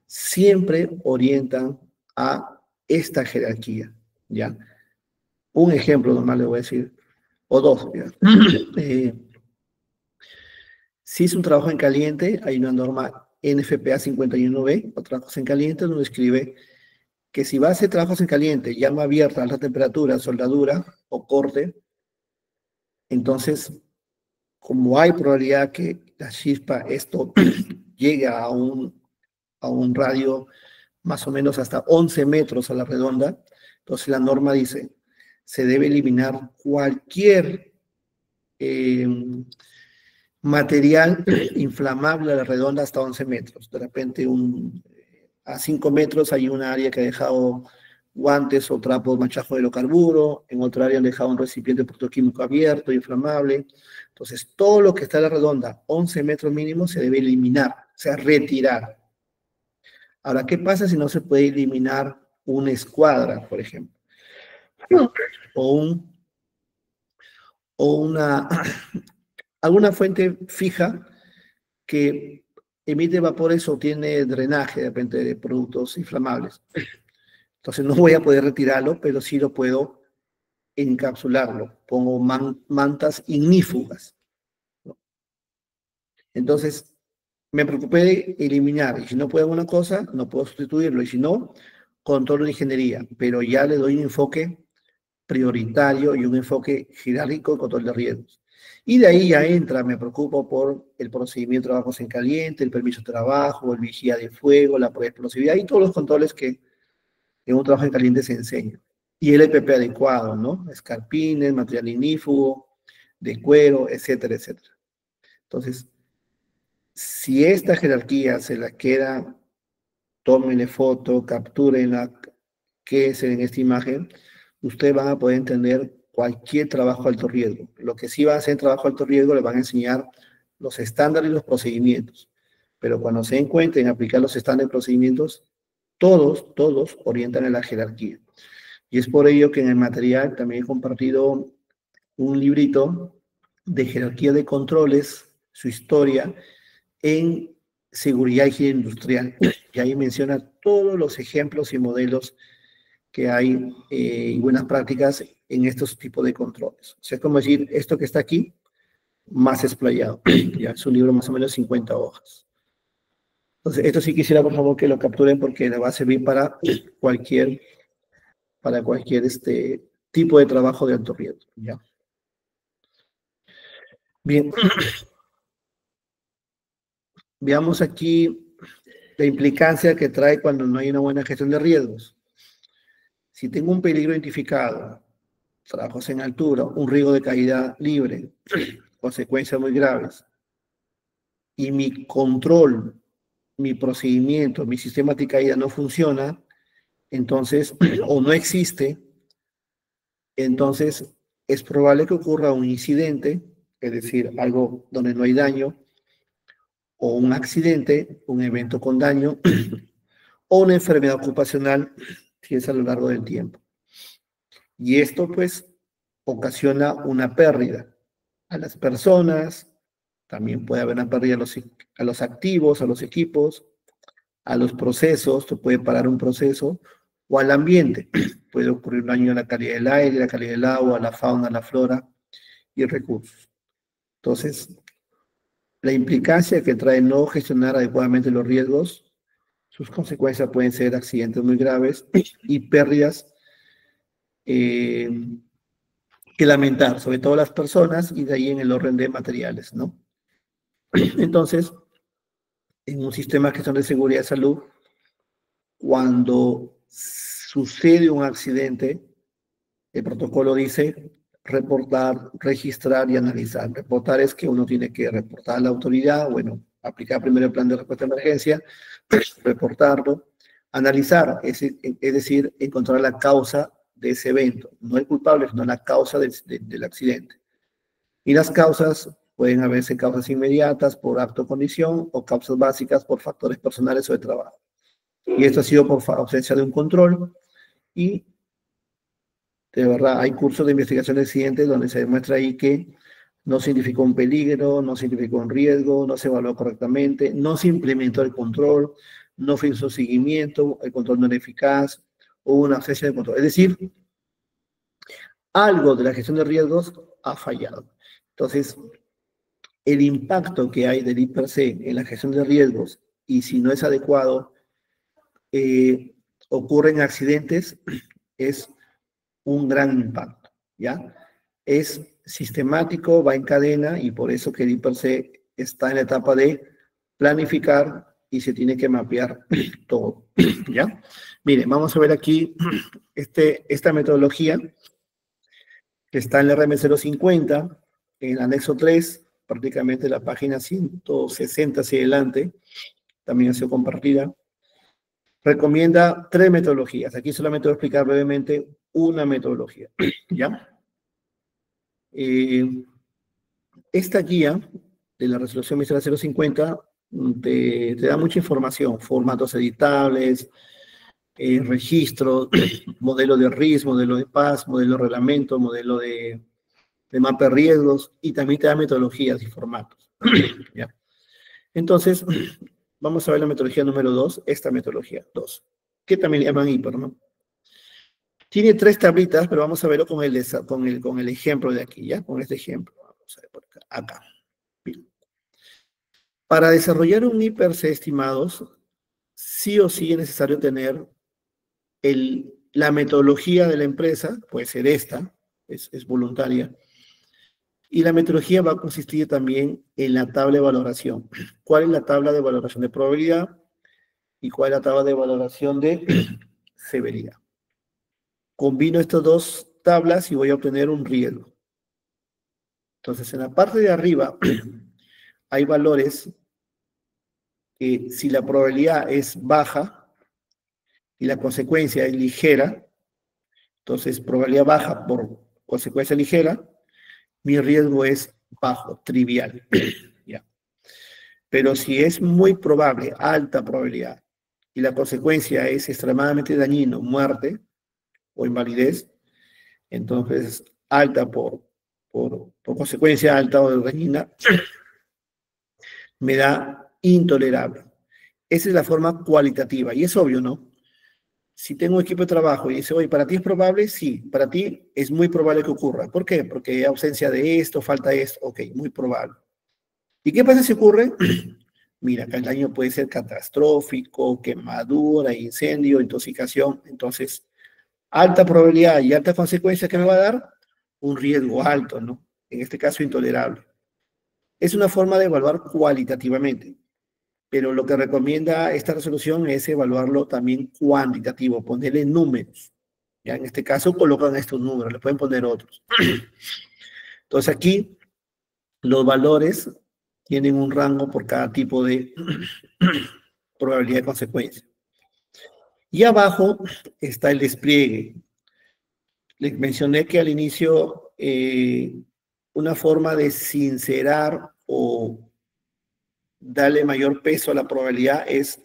siempre orientan a esta jerarquía, ¿ya? Un ejemplo normal le voy a decir, o dos, ¿ya? Si es un trabajo en caliente, hay una norma NFPA 51B, o trabajos en caliente, donde escribe que si va a hacer trabajos en caliente, llama abierta, alta temperatura, soldadura o corte, entonces, como hay probabilidad que la chispa, esto llegue a un radio más o menos hasta 11 metros a la redonda, entonces la norma dice, se debe eliminar cualquier material inflamable a la redonda hasta 11 metros. De repente a 5 metros hay una área que ha dejado guantes o trapos manchados de hidrocarburo, en otra área han dejado un recipiente protoquímico abierto, inflamable. Entonces, todo lo que está a la redonda, 11 metros mínimo, se debe eliminar, o sea, retirar. Ahora, ¿qué pasa si no se puede eliminar una escuadra, por ejemplo? O una, alguna fuente fija que emite vapores o tiene drenaje de repente de productos inflamables. Entonces no voy a poder retirarlo, pero sí lo puedo encapsularlo. Pongo mantas ignífugas, ¿no? Entonces me preocupé de eliminar. Y si no puedo una cosa, no puedo sustituirlo. Y si no, controlo de ingeniería. Pero ya le doy un enfoque prioritario y un enfoque jerárquico de control de riesgos. Y de ahí ya entra, me preocupo por el procedimiento de trabajos en caliente, el permiso de trabajo, el vigía de fuego, la prueba de explosividad y todos los controles que en un trabajo en caliente se enseña. Y el EPP adecuado, ¿no? Escarpines, material ignífugo, de cuero, etcétera, etcétera. Entonces, si esta jerarquía se la queda, tómenle foto, captúrenla, que es en esta imagen, ustedes van a poder entender cualquier trabajo de alto riesgo. Lo que sí va a hacer en trabajo de alto riesgo, les van a enseñar los estándares y los procedimientos. Pero cuando se encuentren aplicar los estándares y procedimientos, todos orientan a la jerarquía. Y es por ello que en el material también he compartido un librito de jerarquía de controles, su historia, en seguridad y higiene industrial. Y ahí menciona todos los ejemplos y modelos que hay y buenas prácticas en estos tipos de controles. O sea, es como decir, esto que está aquí, más explayado. Ya es un libro más o menos 50 hojas. Entonces, esto sí quisiera, por favor, que lo capturen porque le va a servir cualquier, para cualquier tipo de trabajo de alto riesgo. ¿Ya? Bien, veamos aquí la implicancia que trae cuando no hay una buena gestión de riesgos. Si tengo un peligro identificado, trabajos en altura, un riesgo de caída libre, consecuencias muy graves, y mi control, mi procedimiento, mi sistema de caída no funciona, entonces, o no existe, entonces es probable que ocurra un incidente, es decir, algo donde no hay daño, o un accidente, un evento con daño, o una enfermedad ocupacional, si es a lo largo del tiempo. Y esto, pues, ocasiona una pérdida a las personas, también puede haber una pérdida a los activos, a los equipos, a los procesos, se puede parar un proceso, o al ambiente. Puede ocurrir un daño a la calidad del aire, la calidad del agua, a la fauna, a la flora y recursos. Entonces, la implicancia que trae no gestionar adecuadamente los riesgos, sus consecuencias pueden ser accidentes muy graves y pérdidas eh, que lamentar, sobre todo las personas y de ahí en el orden de materiales, ¿no? Entonces, en un sistema de gestión de seguridad de salud, cuando sucede un accidente, el protocolo dice reportar, registrar y analizar. Reportar es que uno tiene que reportar a la autoridad, bueno, aplicar primero el plan de respuesta a emergencia, reportarlo, analizar, es decir, encontrar la causa de ese evento, no el culpable, sino la causa del accidente. Y las causas pueden haberse causas inmediatas por acto o condición o causas básicas por factores personales o de trabajo. Y esto ha sido por ausencia de un control y de verdad hay cursos de investigación de accidentes donde se demuestra ahí que no se identificó un peligro, no se identificó un riesgo, no se evaluó correctamente, no se implementó el control, no se hizo seguimiento, el control no era eficaz, hubo una ausencia de control. Es decir, algo de la gestión de riesgos ha fallado. Entonces, el impacto que hay del IPRC en la gestión de riesgos y si no es adecuado, ocurren accidentes, es un gran impacto, ¿ya? Es sistemático, va en cadena y por eso que el IPRC está en la etapa de planificar y se tiene que mapear todo, ¿ya? Miren, vamos a ver aquí esta metodología que está en el RM050, en el anexo 3, prácticamente la página 160 hacia adelante, también ha sido compartida. Recomienda 3 metodologías. Aquí solamente voy a explicar brevemente una metodología, ¿ya? Esta guía de la resolución ministerial 050 te da mucha información, formatos editables, registros, modelo de RIS, modelo de PAS, modelo de reglamento, modelo de mapa de riesgos, y también te da metodologías y formatos. ¿Ya? Entonces, vamos a ver la metodología número 2, esta metodología 2, que también llaman IPER, ¿no? Tiene 3 tablitas, pero vamos a verlo con el ejemplo de aquí, ¿ya? Con este ejemplo. Vamos a ver por acá. Bien. Para desarrollar un IPRC, estimados, sí o sí es necesario tener la metodología de la empresa, puede ser esta, es voluntaria, y la metodología va a consistir también en la tabla de valoración. ¿Cuál es la tabla de valoración de probabilidad? ¿Y cuál es la tabla de valoración de severidad? Combino estas 2 tablas y voy a obtener un riesgo. Entonces, en la parte de arriba hay valores que si la probabilidad es baja y la consecuencia es ligera, entonces probabilidad baja por consecuencia ligera, mi riesgo es bajo, trivial. ¿Ya? Pero si es muy probable, alta probabilidad, y la consecuencia es extremadamente dañino, muerte o invalidez, entonces alta por consecuencia alta o dañina, me da intolerable. Esa es la forma cualitativa, y es obvio, ¿no? Si tengo un equipo de trabajo y dice, oye, ¿para ti es probable? Sí, para ti es muy probable que ocurra. ¿Por qué? Porque hay ausencia de esto, falta esto. Ok, muy probable. ¿Y qué pasa si ocurre? Mira, que el daño puede ser catastrófico, quemadura, incendio, intoxicación. Entonces, alta probabilidad y alta consecuencia que me va a dar un riesgo alto, ¿no? En este caso, intolerable. Es una forma de evaluar cualitativamente. pero lo que recomienda esta resolución es evaluarlo también cuantitativo, ponerle números. Ya en este caso colocan estos números, le pueden poner otros. Entonces aquí los valores tienen un rango por cada tipo de probabilidad de consecuencia. Y abajo está el despliegue. Les mencioné que al inicio una forma de sincerar o darle mayor peso a la probabilidad es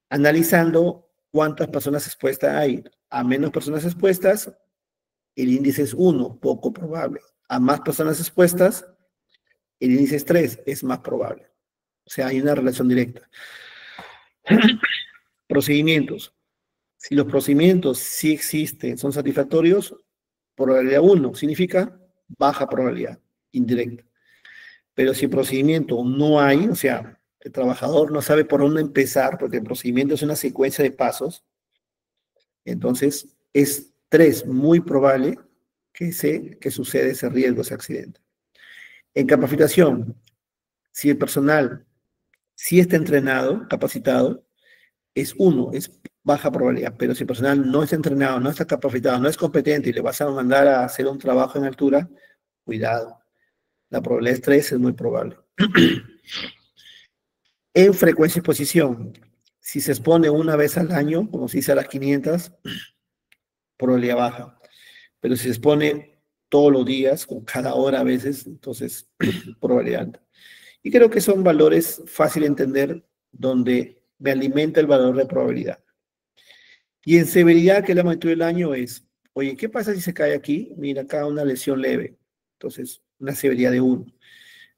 analizando cuántas personas expuestas hay. A menos personas expuestas, el índice es 1, poco probable. A más personas expuestas, el índice es 3, es más probable. O sea, hay una relación directa. Procedimientos. Si los procedimientos sí existen, son satisfactorios, probabilidad 1 significa baja probabilidad, indirecta. Pero si el procedimiento no hay, o sea, el trabajador no sabe por dónde empezar, porque el procedimiento es una secuencia de pasos, entonces es 3 muy probable que suceda ese riesgo, ese accidente. En capacitación, si el personal sí está entrenado, capacitado, es 1, es baja probabilidad, pero si el personal no está entrenado, no está capacitado, no es competente y le vas a mandar a hacer un trabajo en altura, cuidado, la probabilidad es 3, es muy probable. En frecuencia y exposición, si se expone una vez al año, como se dice a las 500, probabilidad baja, pero si se expone todos los días, con cada hora a veces, entonces probabilidad alta. Y creo que son valores fáciles de entender donde me alimenta el valor de probabilidad. Y en severidad, que es la magnitud del daño, es, oye, ¿qué pasa si se cae aquí? Mira, acá una lesión leve. Entonces, una severidad de 1.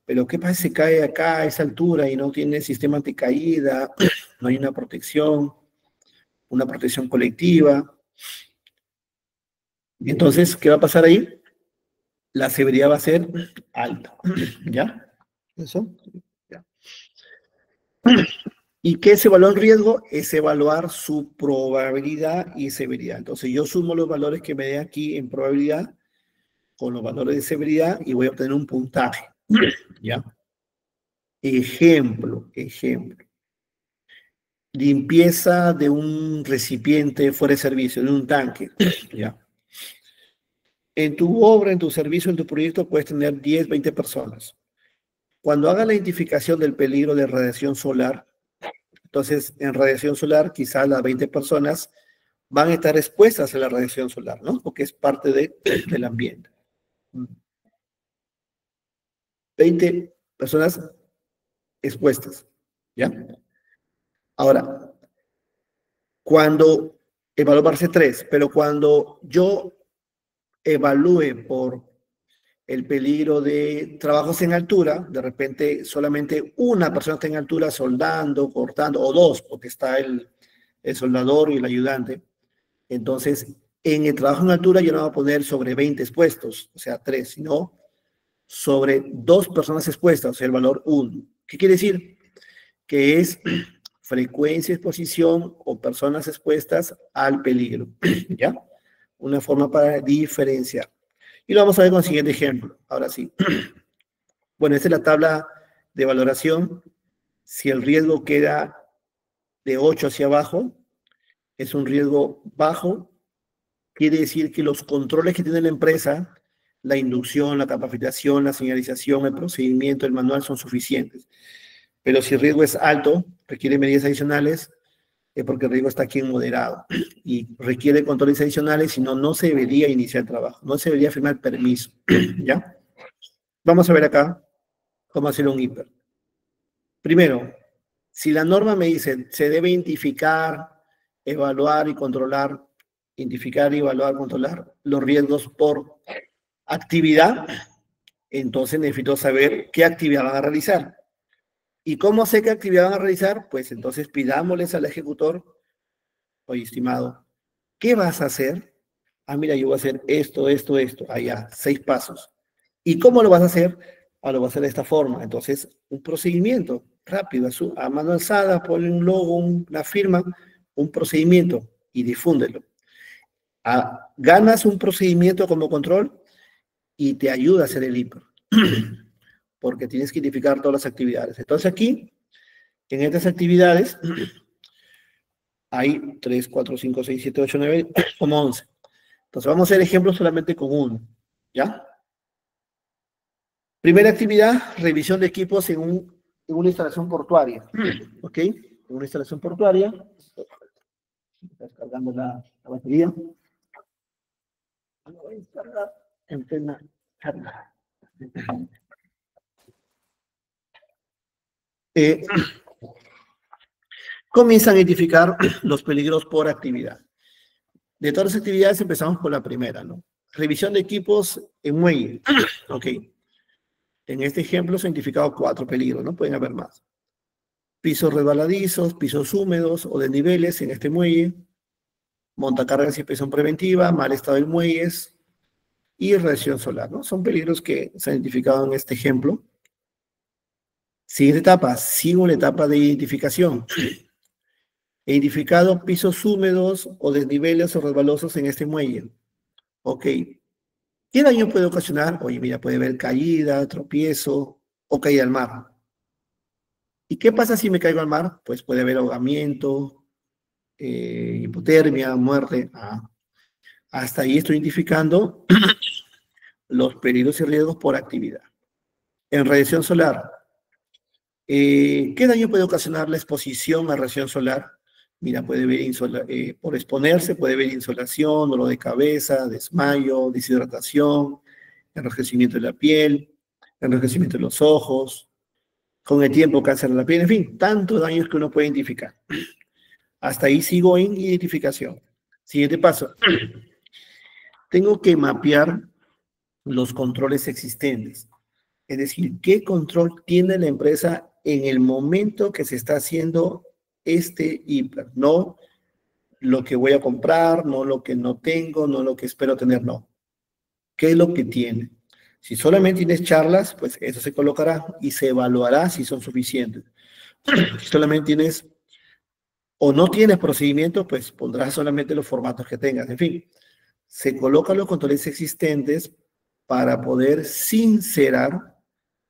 Pero ¿qué pasa si se cae acá a esa altura y no tiene sistema anticaída? No hay una protección colectiva. Entonces, ¿qué va a pasar ahí? La severidad va a ser alta. ¿Ya? ¿Eso? Ya. ¿Y qué es evaluar el riesgo? Es evaluar su probabilidad y severidad. Entonces, yo sumo los valores que me dé aquí en probabilidad con los valores de severidad y voy a obtener un puntaje. ¿Ya? Ejemplo. Limpieza de un recipiente fuera de servicio, de un tanque. ¿Ya? En tu obra, en tu servicio, en tu proyecto puedes tener 10, 20 personas. Cuando haga la identificación del peligro de radiación solar, entonces en radiación solar quizás las 20 personas van a estar expuestas a la radiación solar, ¿no? Porque es parte del ambiente. 20 personas expuestas, ¿ya? Ahora, cuando evaluarse 3, pero cuando yo evalúe por el peligro de trabajos en altura, de repente solamente una persona está en altura soldando, cortando, o 2, porque está el soldador y el ayudante. Entonces, en el trabajo en altura yo no voy a poner sobre 20 expuestos, o sea, 3, sino sobre 2 personas expuestas, o sea, el valor 1. ¿Qué quiere decir? Que es frecuencia, exposición o personas expuestas al peligro, ¿ya? Una forma para diferenciar. Y lo vamos a ver con el siguiente ejemplo. Ahora sí. Bueno, esta es la tabla de valoración. Si el riesgo queda de 8 hacia abajo, es un riesgo bajo. Quiere decir que los controles que tiene la empresa, la inducción, la capacitación, la señalización, el procedimiento, el manual son suficientes. Pero si el riesgo es alto, requiere medidas adicionales, es porque el riesgo está aquí en moderado y requiere controles adicionales, si no, no se debería iniciar el trabajo, no se debería firmar permiso, ¿ya? Vamos a ver acá cómo hacer un hiper. Primero, si la norma me dice se debe identificar, evaluar y controlar, identificar, evaluar, controlar los riesgos por actividad, entonces necesito saber qué actividad van a realizar. ¿Y cómo sé qué actividad van a realizar? Pues entonces pidámosles al ejecutor, oye, estimado, ¿qué vas a hacer? Ah, mira, yo voy a hacer esto, allá, 6 pasos. ¿Y cómo lo vas a hacer? Ah, lo vas a hacer de esta forma. Entonces, un procedimiento rápido, a mano alzada, ponle un logo, una firma, un procedimiento y difúndelo. Ganas un procedimiento como control y te ayuda a hacer el hiper, porque tienes que identificar todas las actividades. Entonces aquí En estas actividades hay 3, 4, 5, 6, 7, 8, 9, como 11. Entonces vamos a hacer ejemplos solamente con uno, ¿ya? Primera actividad, revisión de equipos en una instalación portuaria, ¿ok? En una instalación portuaria, está descargando la batería. Lo voy a descargar en plena carga. Comienzan a identificar los peligros por actividad. De todas las actividades empezamos por la primera, ¿no? Revisión de equipos en muelle. Ok. En este ejemplo se han identificado 4 peligros, ¿no? Pueden haber más. Pisos resbaladizos, pisos húmedos o desniveles en este muelle, montacargas y inspección preventiva, mal estado de muelles y radiación solar, ¿no? Son peligros que se han identificado en este ejemplo. Siguiente etapa, sigo la etapa de identificación. He identificado pisos húmedos o desniveles o resbalosos en este muelle. Ok. ¿Qué daño puede ocasionar? Oye, mira, puede haber caída, tropiezo o caída al mar. ¿Y qué pasa si me caigo al mar? Pues puede haber ahogamiento, hipotermia, muerte. Hasta ahí estoy identificando los peligros y riesgos por actividad. En radiación solar, ¿qué daño puede ocasionar la exposición a radiación solar? Mira, puede haber por exponerse, puede haber insolación, dolor de cabeza, desmayo, deshidratación, enrojecimiento de la piel, enrojecimiento de los ojos, con el tiempo cáncer de la piel, en fin, tantos daños que uno puede identificar. Hasta ahí sigo en identificación. Siguiente paso. Tengo que mapear los controles existentes. Es decir, ¿qué control tiene la empresa en el momento que se está haciendo este hiper? No lo que voy a comprar, no lo que no tengo, no lo que espero tener, no. ¿Qué es lo que tiene? Si solamente tienes charlas, pues eso se colocará y se evaluará si son suficientes. Si solamente tienes o no tienes procedimiento, pues pondrás solamente los formatos que tengas. En fin, se colocan los controles existentes para poder sincerar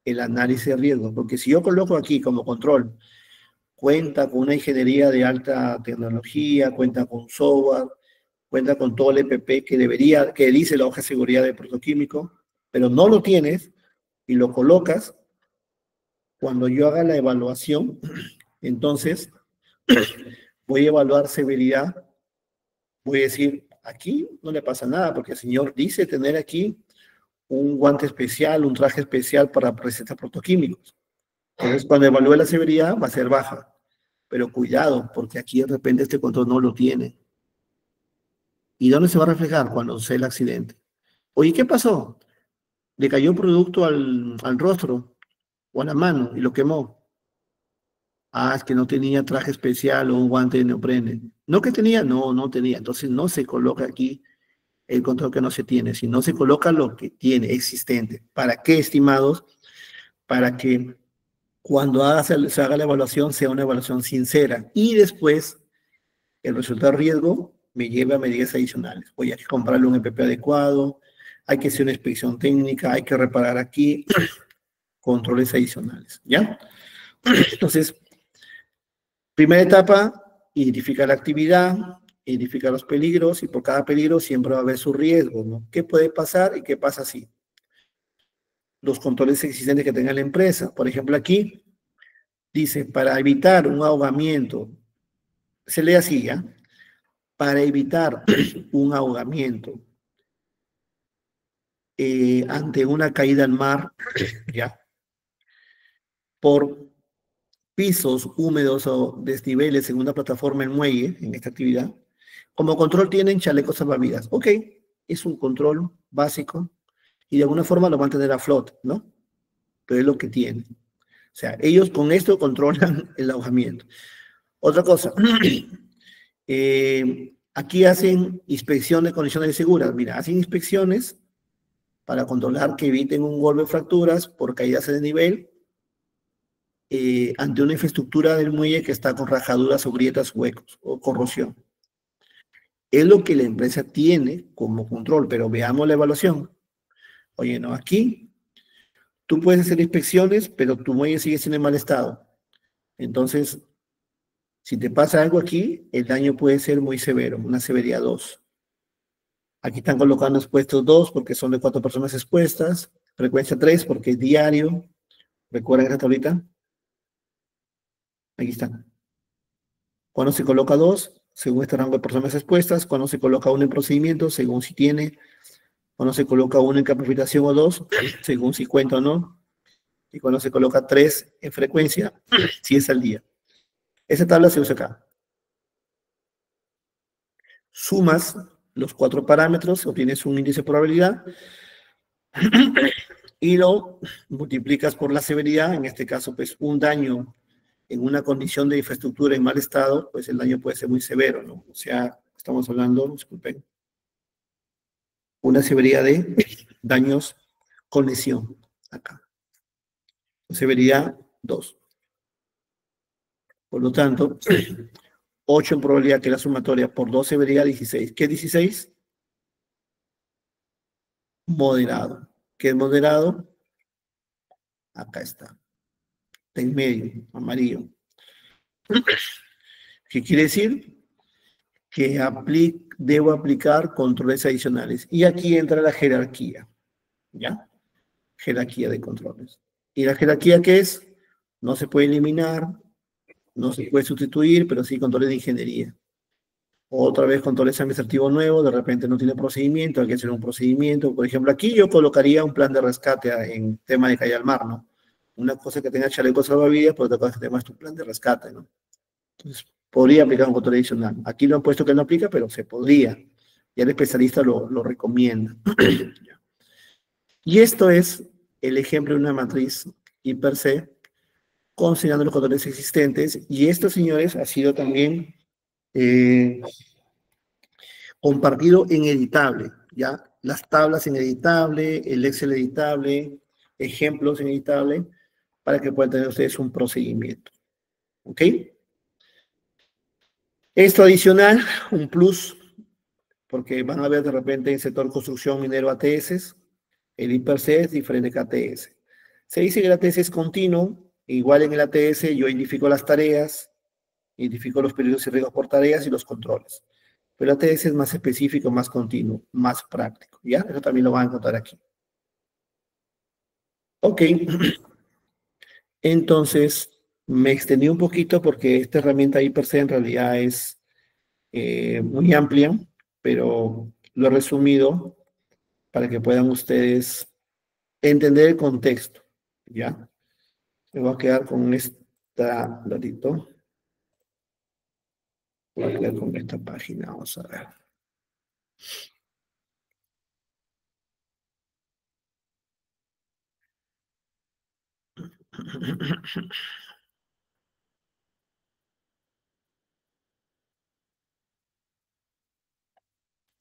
el análisis de riesgo. Porque si yo coloco aquí como control, cuenta con una ingeniería de alta tecnología, cuenta con software, cuenta con todo el EPP que dice la hoja de seguridad del protoquímico, pero no lo tienes y lo colocas, cuando yo haga la evaluación, entonces voy a evaluar severidad, voy a decir, aquí no le pasa nada, porque el señor dice tener aquí un guante especial, un traje especial para recetas protoquímicos. Entonces, cuando evalúe la severidad, va a ser baja. Pero cuidado, porque aquí de repente este control no lo tiene. ¿Y dónde se va a reflejar? Cuando sea el accidente. Oye, ¿qué pasó? Le cayó un producto al rostro o a la mano y lo quemó. Ah, es que no tenía traje especial o un guante de neoprene. ¿No que tenía? No, no tenía. Entonces no se coloca aquí el control que no se tiene, sino se coloca lo que tiene existente. ¿Para qué, estimados? Para que cuando se haga la evaluación sea una evaluación sincera y después el resultado de riesgo me lleva a medidas adicionales. Oye, hay que comprarle un EPP adecuado, hay que hacer una inspección técnica, hay que reparar aquí, controles adicionales, ¿ya? Entonces, primera etapa, identificar la actividad, identificar los peligros y por cada peligro siempre va a haber su riesgo, ¿no? ¿Qué puede pasar y qué pasa si? Los controles existentes que tenga la empresa. Por ejemplo, aquí dice, para evitar un ahogamiento, se lee así, ¿ya? Para evitar un ahogamiento ante una caída al mar, ¿ya? Por pisos húmedos o desniveles en una plataforma en muelle, en esta actividad, como control tienen chalecos salvavidas. Ok, es un control básico y de alguna forma lo van a tener a flote, ¿no? Pero es lo que tienen. O sea, ellos con esto controlan el ahogamiento. Otra cosa, aquí hacen inspección de condiciones seguras. Mira, hacen inspecciones para controlar que eviten un golpe de fracturas por caídas de nivel ante una infraestructura del muelle que está con rajaduras o grietas, huecos o corrosión. Es lo que la empresa tiene como control, pero veamos la evaluación. Oye, no, aquí tú puedes hacer inspecciones, pero tu muelle sigue siendo en mal estado. Entonces, si te pasa algo aquí, el daño puede ser muy severo, una severidad 2. Aquí están colocando expuestos 2 porque son de 4 personas expuestas, frecuencia 3 porque es diario. ¿Recuerdan esta tablita? Aquí está. Cuando se coloca 2, según este rango de personas expuestas. Cuando se coloca 1 en procedimiento, según si tiene. Cuando se coloca 1 en capacitación o 2, según si cuenta o no. Y cuando se coloca 3 en frecuencia, si es al día. Esa tabla se usa acá. Sumas los 4 parámetros, obtienes un índice de probabilidad y lo multiplicas por la severidad. En este caso, pues un daño en una condición de infraestructura en mal estado, pues el daño puede ser muy severo, ¿no? O sea, estamos hablando, disculpen, una severidad de daños con lesión, acá. Severidad 2. Por lo tanto, 8 en probabilidad, que es la sumatoria, por 2 severidad, 16. ¿Qué es 16? Moderado. ¿Qué es moderado? Acá está. En medio, amarillo. ¿Qué quiere decir? Que debo aplicar controles adicionales. Y aquí entra la jerarquía, ¿ya? Jerarquía de controles. ¿Y la jerarquía qué es? No se puede eliminar, no se puede sustituir, pero sí controles de ingeniería. Otra vez controles administrativos nuevos, de repente no tiene procedimiento, hay que hacer un procedimiento. Por ejemplo, aquí yo colocaría un plan de rescate en tema de calle al mar, ¿no? Una cosa que tenga chaleco salvavidas, pero otra cosa que tenga tu plan de rescate, ¿no? Entonces, podría aplicar un control adicional. Aquí lo han puesto que no aplica, pero se podría. Ya el especialista lo recomienda. Y esto es el ejemplo de una matriz hiper C, considerando los controles existentes. Y esto, señores, ha sido también compartido en editable, ¿ya? Las tablas en editable, el Excel editable, ejemplos en editable, para que puedan tener ustedes un procedimiento. ¿Ok? Esto adicional, un plus, porque van a ver de repente en sector construcción minero ATS, el hiper-C es diferente que ATS. Se dice que el ATS es continuo, igual en el ATS yo identifico las tareas, identifico los periodos y riesgos por tareas y los controles. Pero el ATS es más específico, más continuo, más práctico, ¿ya? Eso también lo van a encontrar aquí. Ok, entonces me extendí un poquito porque esta herramienta hiper-C en realidad es muy amplia, pero lo he resumido para que puedan ustedes entender el contexto, ¿ya? Me voy a quedar con esta ladito. Voy a quedar con esta página, vamos a ver.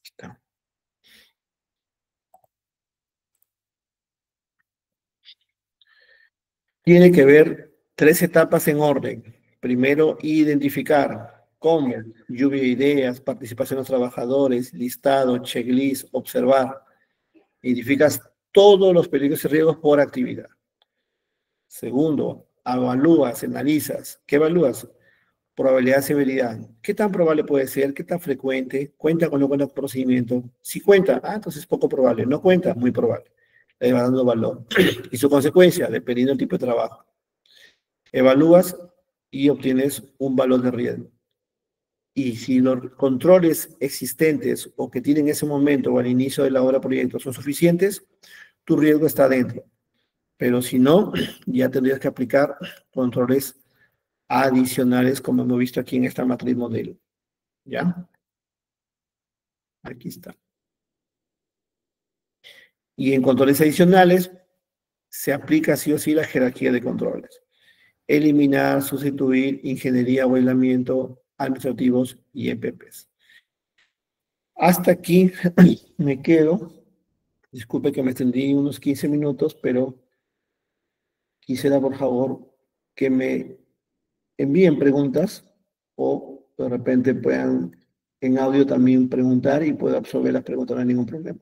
Está. Tiene que ver 3 etapas en orden. Primero, identificar cómo, lluvia de ideas, participación de los trabajadores, listado, checklist, observar. Identificas todos los peligros y riesgos por actividad. Segundo, evalúas, analizas. ¿Qué evalúas? Probabilidad, severidad. ¿Qué tan probable puede ser? ¿Qué tan frecuente? ¿Cuenta con no cuenta procedimiento? Si cuenta, entonces es poco probable. No cuenta, muy probable. Le va dando valor. Y su consecuencia, dependiendo del tipo de trabajo. Evalúas y obtienes un valor de riesgo. Y si los controles existentes o que tienen en ese momento o al inicio de la obra proyecto son suficientes, tu riesgo está dentro. Pero si no, ya tendrías que aplicar controles adicionales, como hemos visto aquí en esta matriz modelo. ¿Ya? Aquí está. Y en controles adicionales, se aplica sí o sí la jerarquía de controles. Eliminar, sustituir, ingeniería o aislamiento, administrativos y EPPs. Hasta aquí me quedo. Disculpe que me extendí unos 15 minutos, pero quisiera por favor que me envíen preguntas o de repente puedan en audio también preguntar y puedo absorber las preguntas, no hay ningún problema.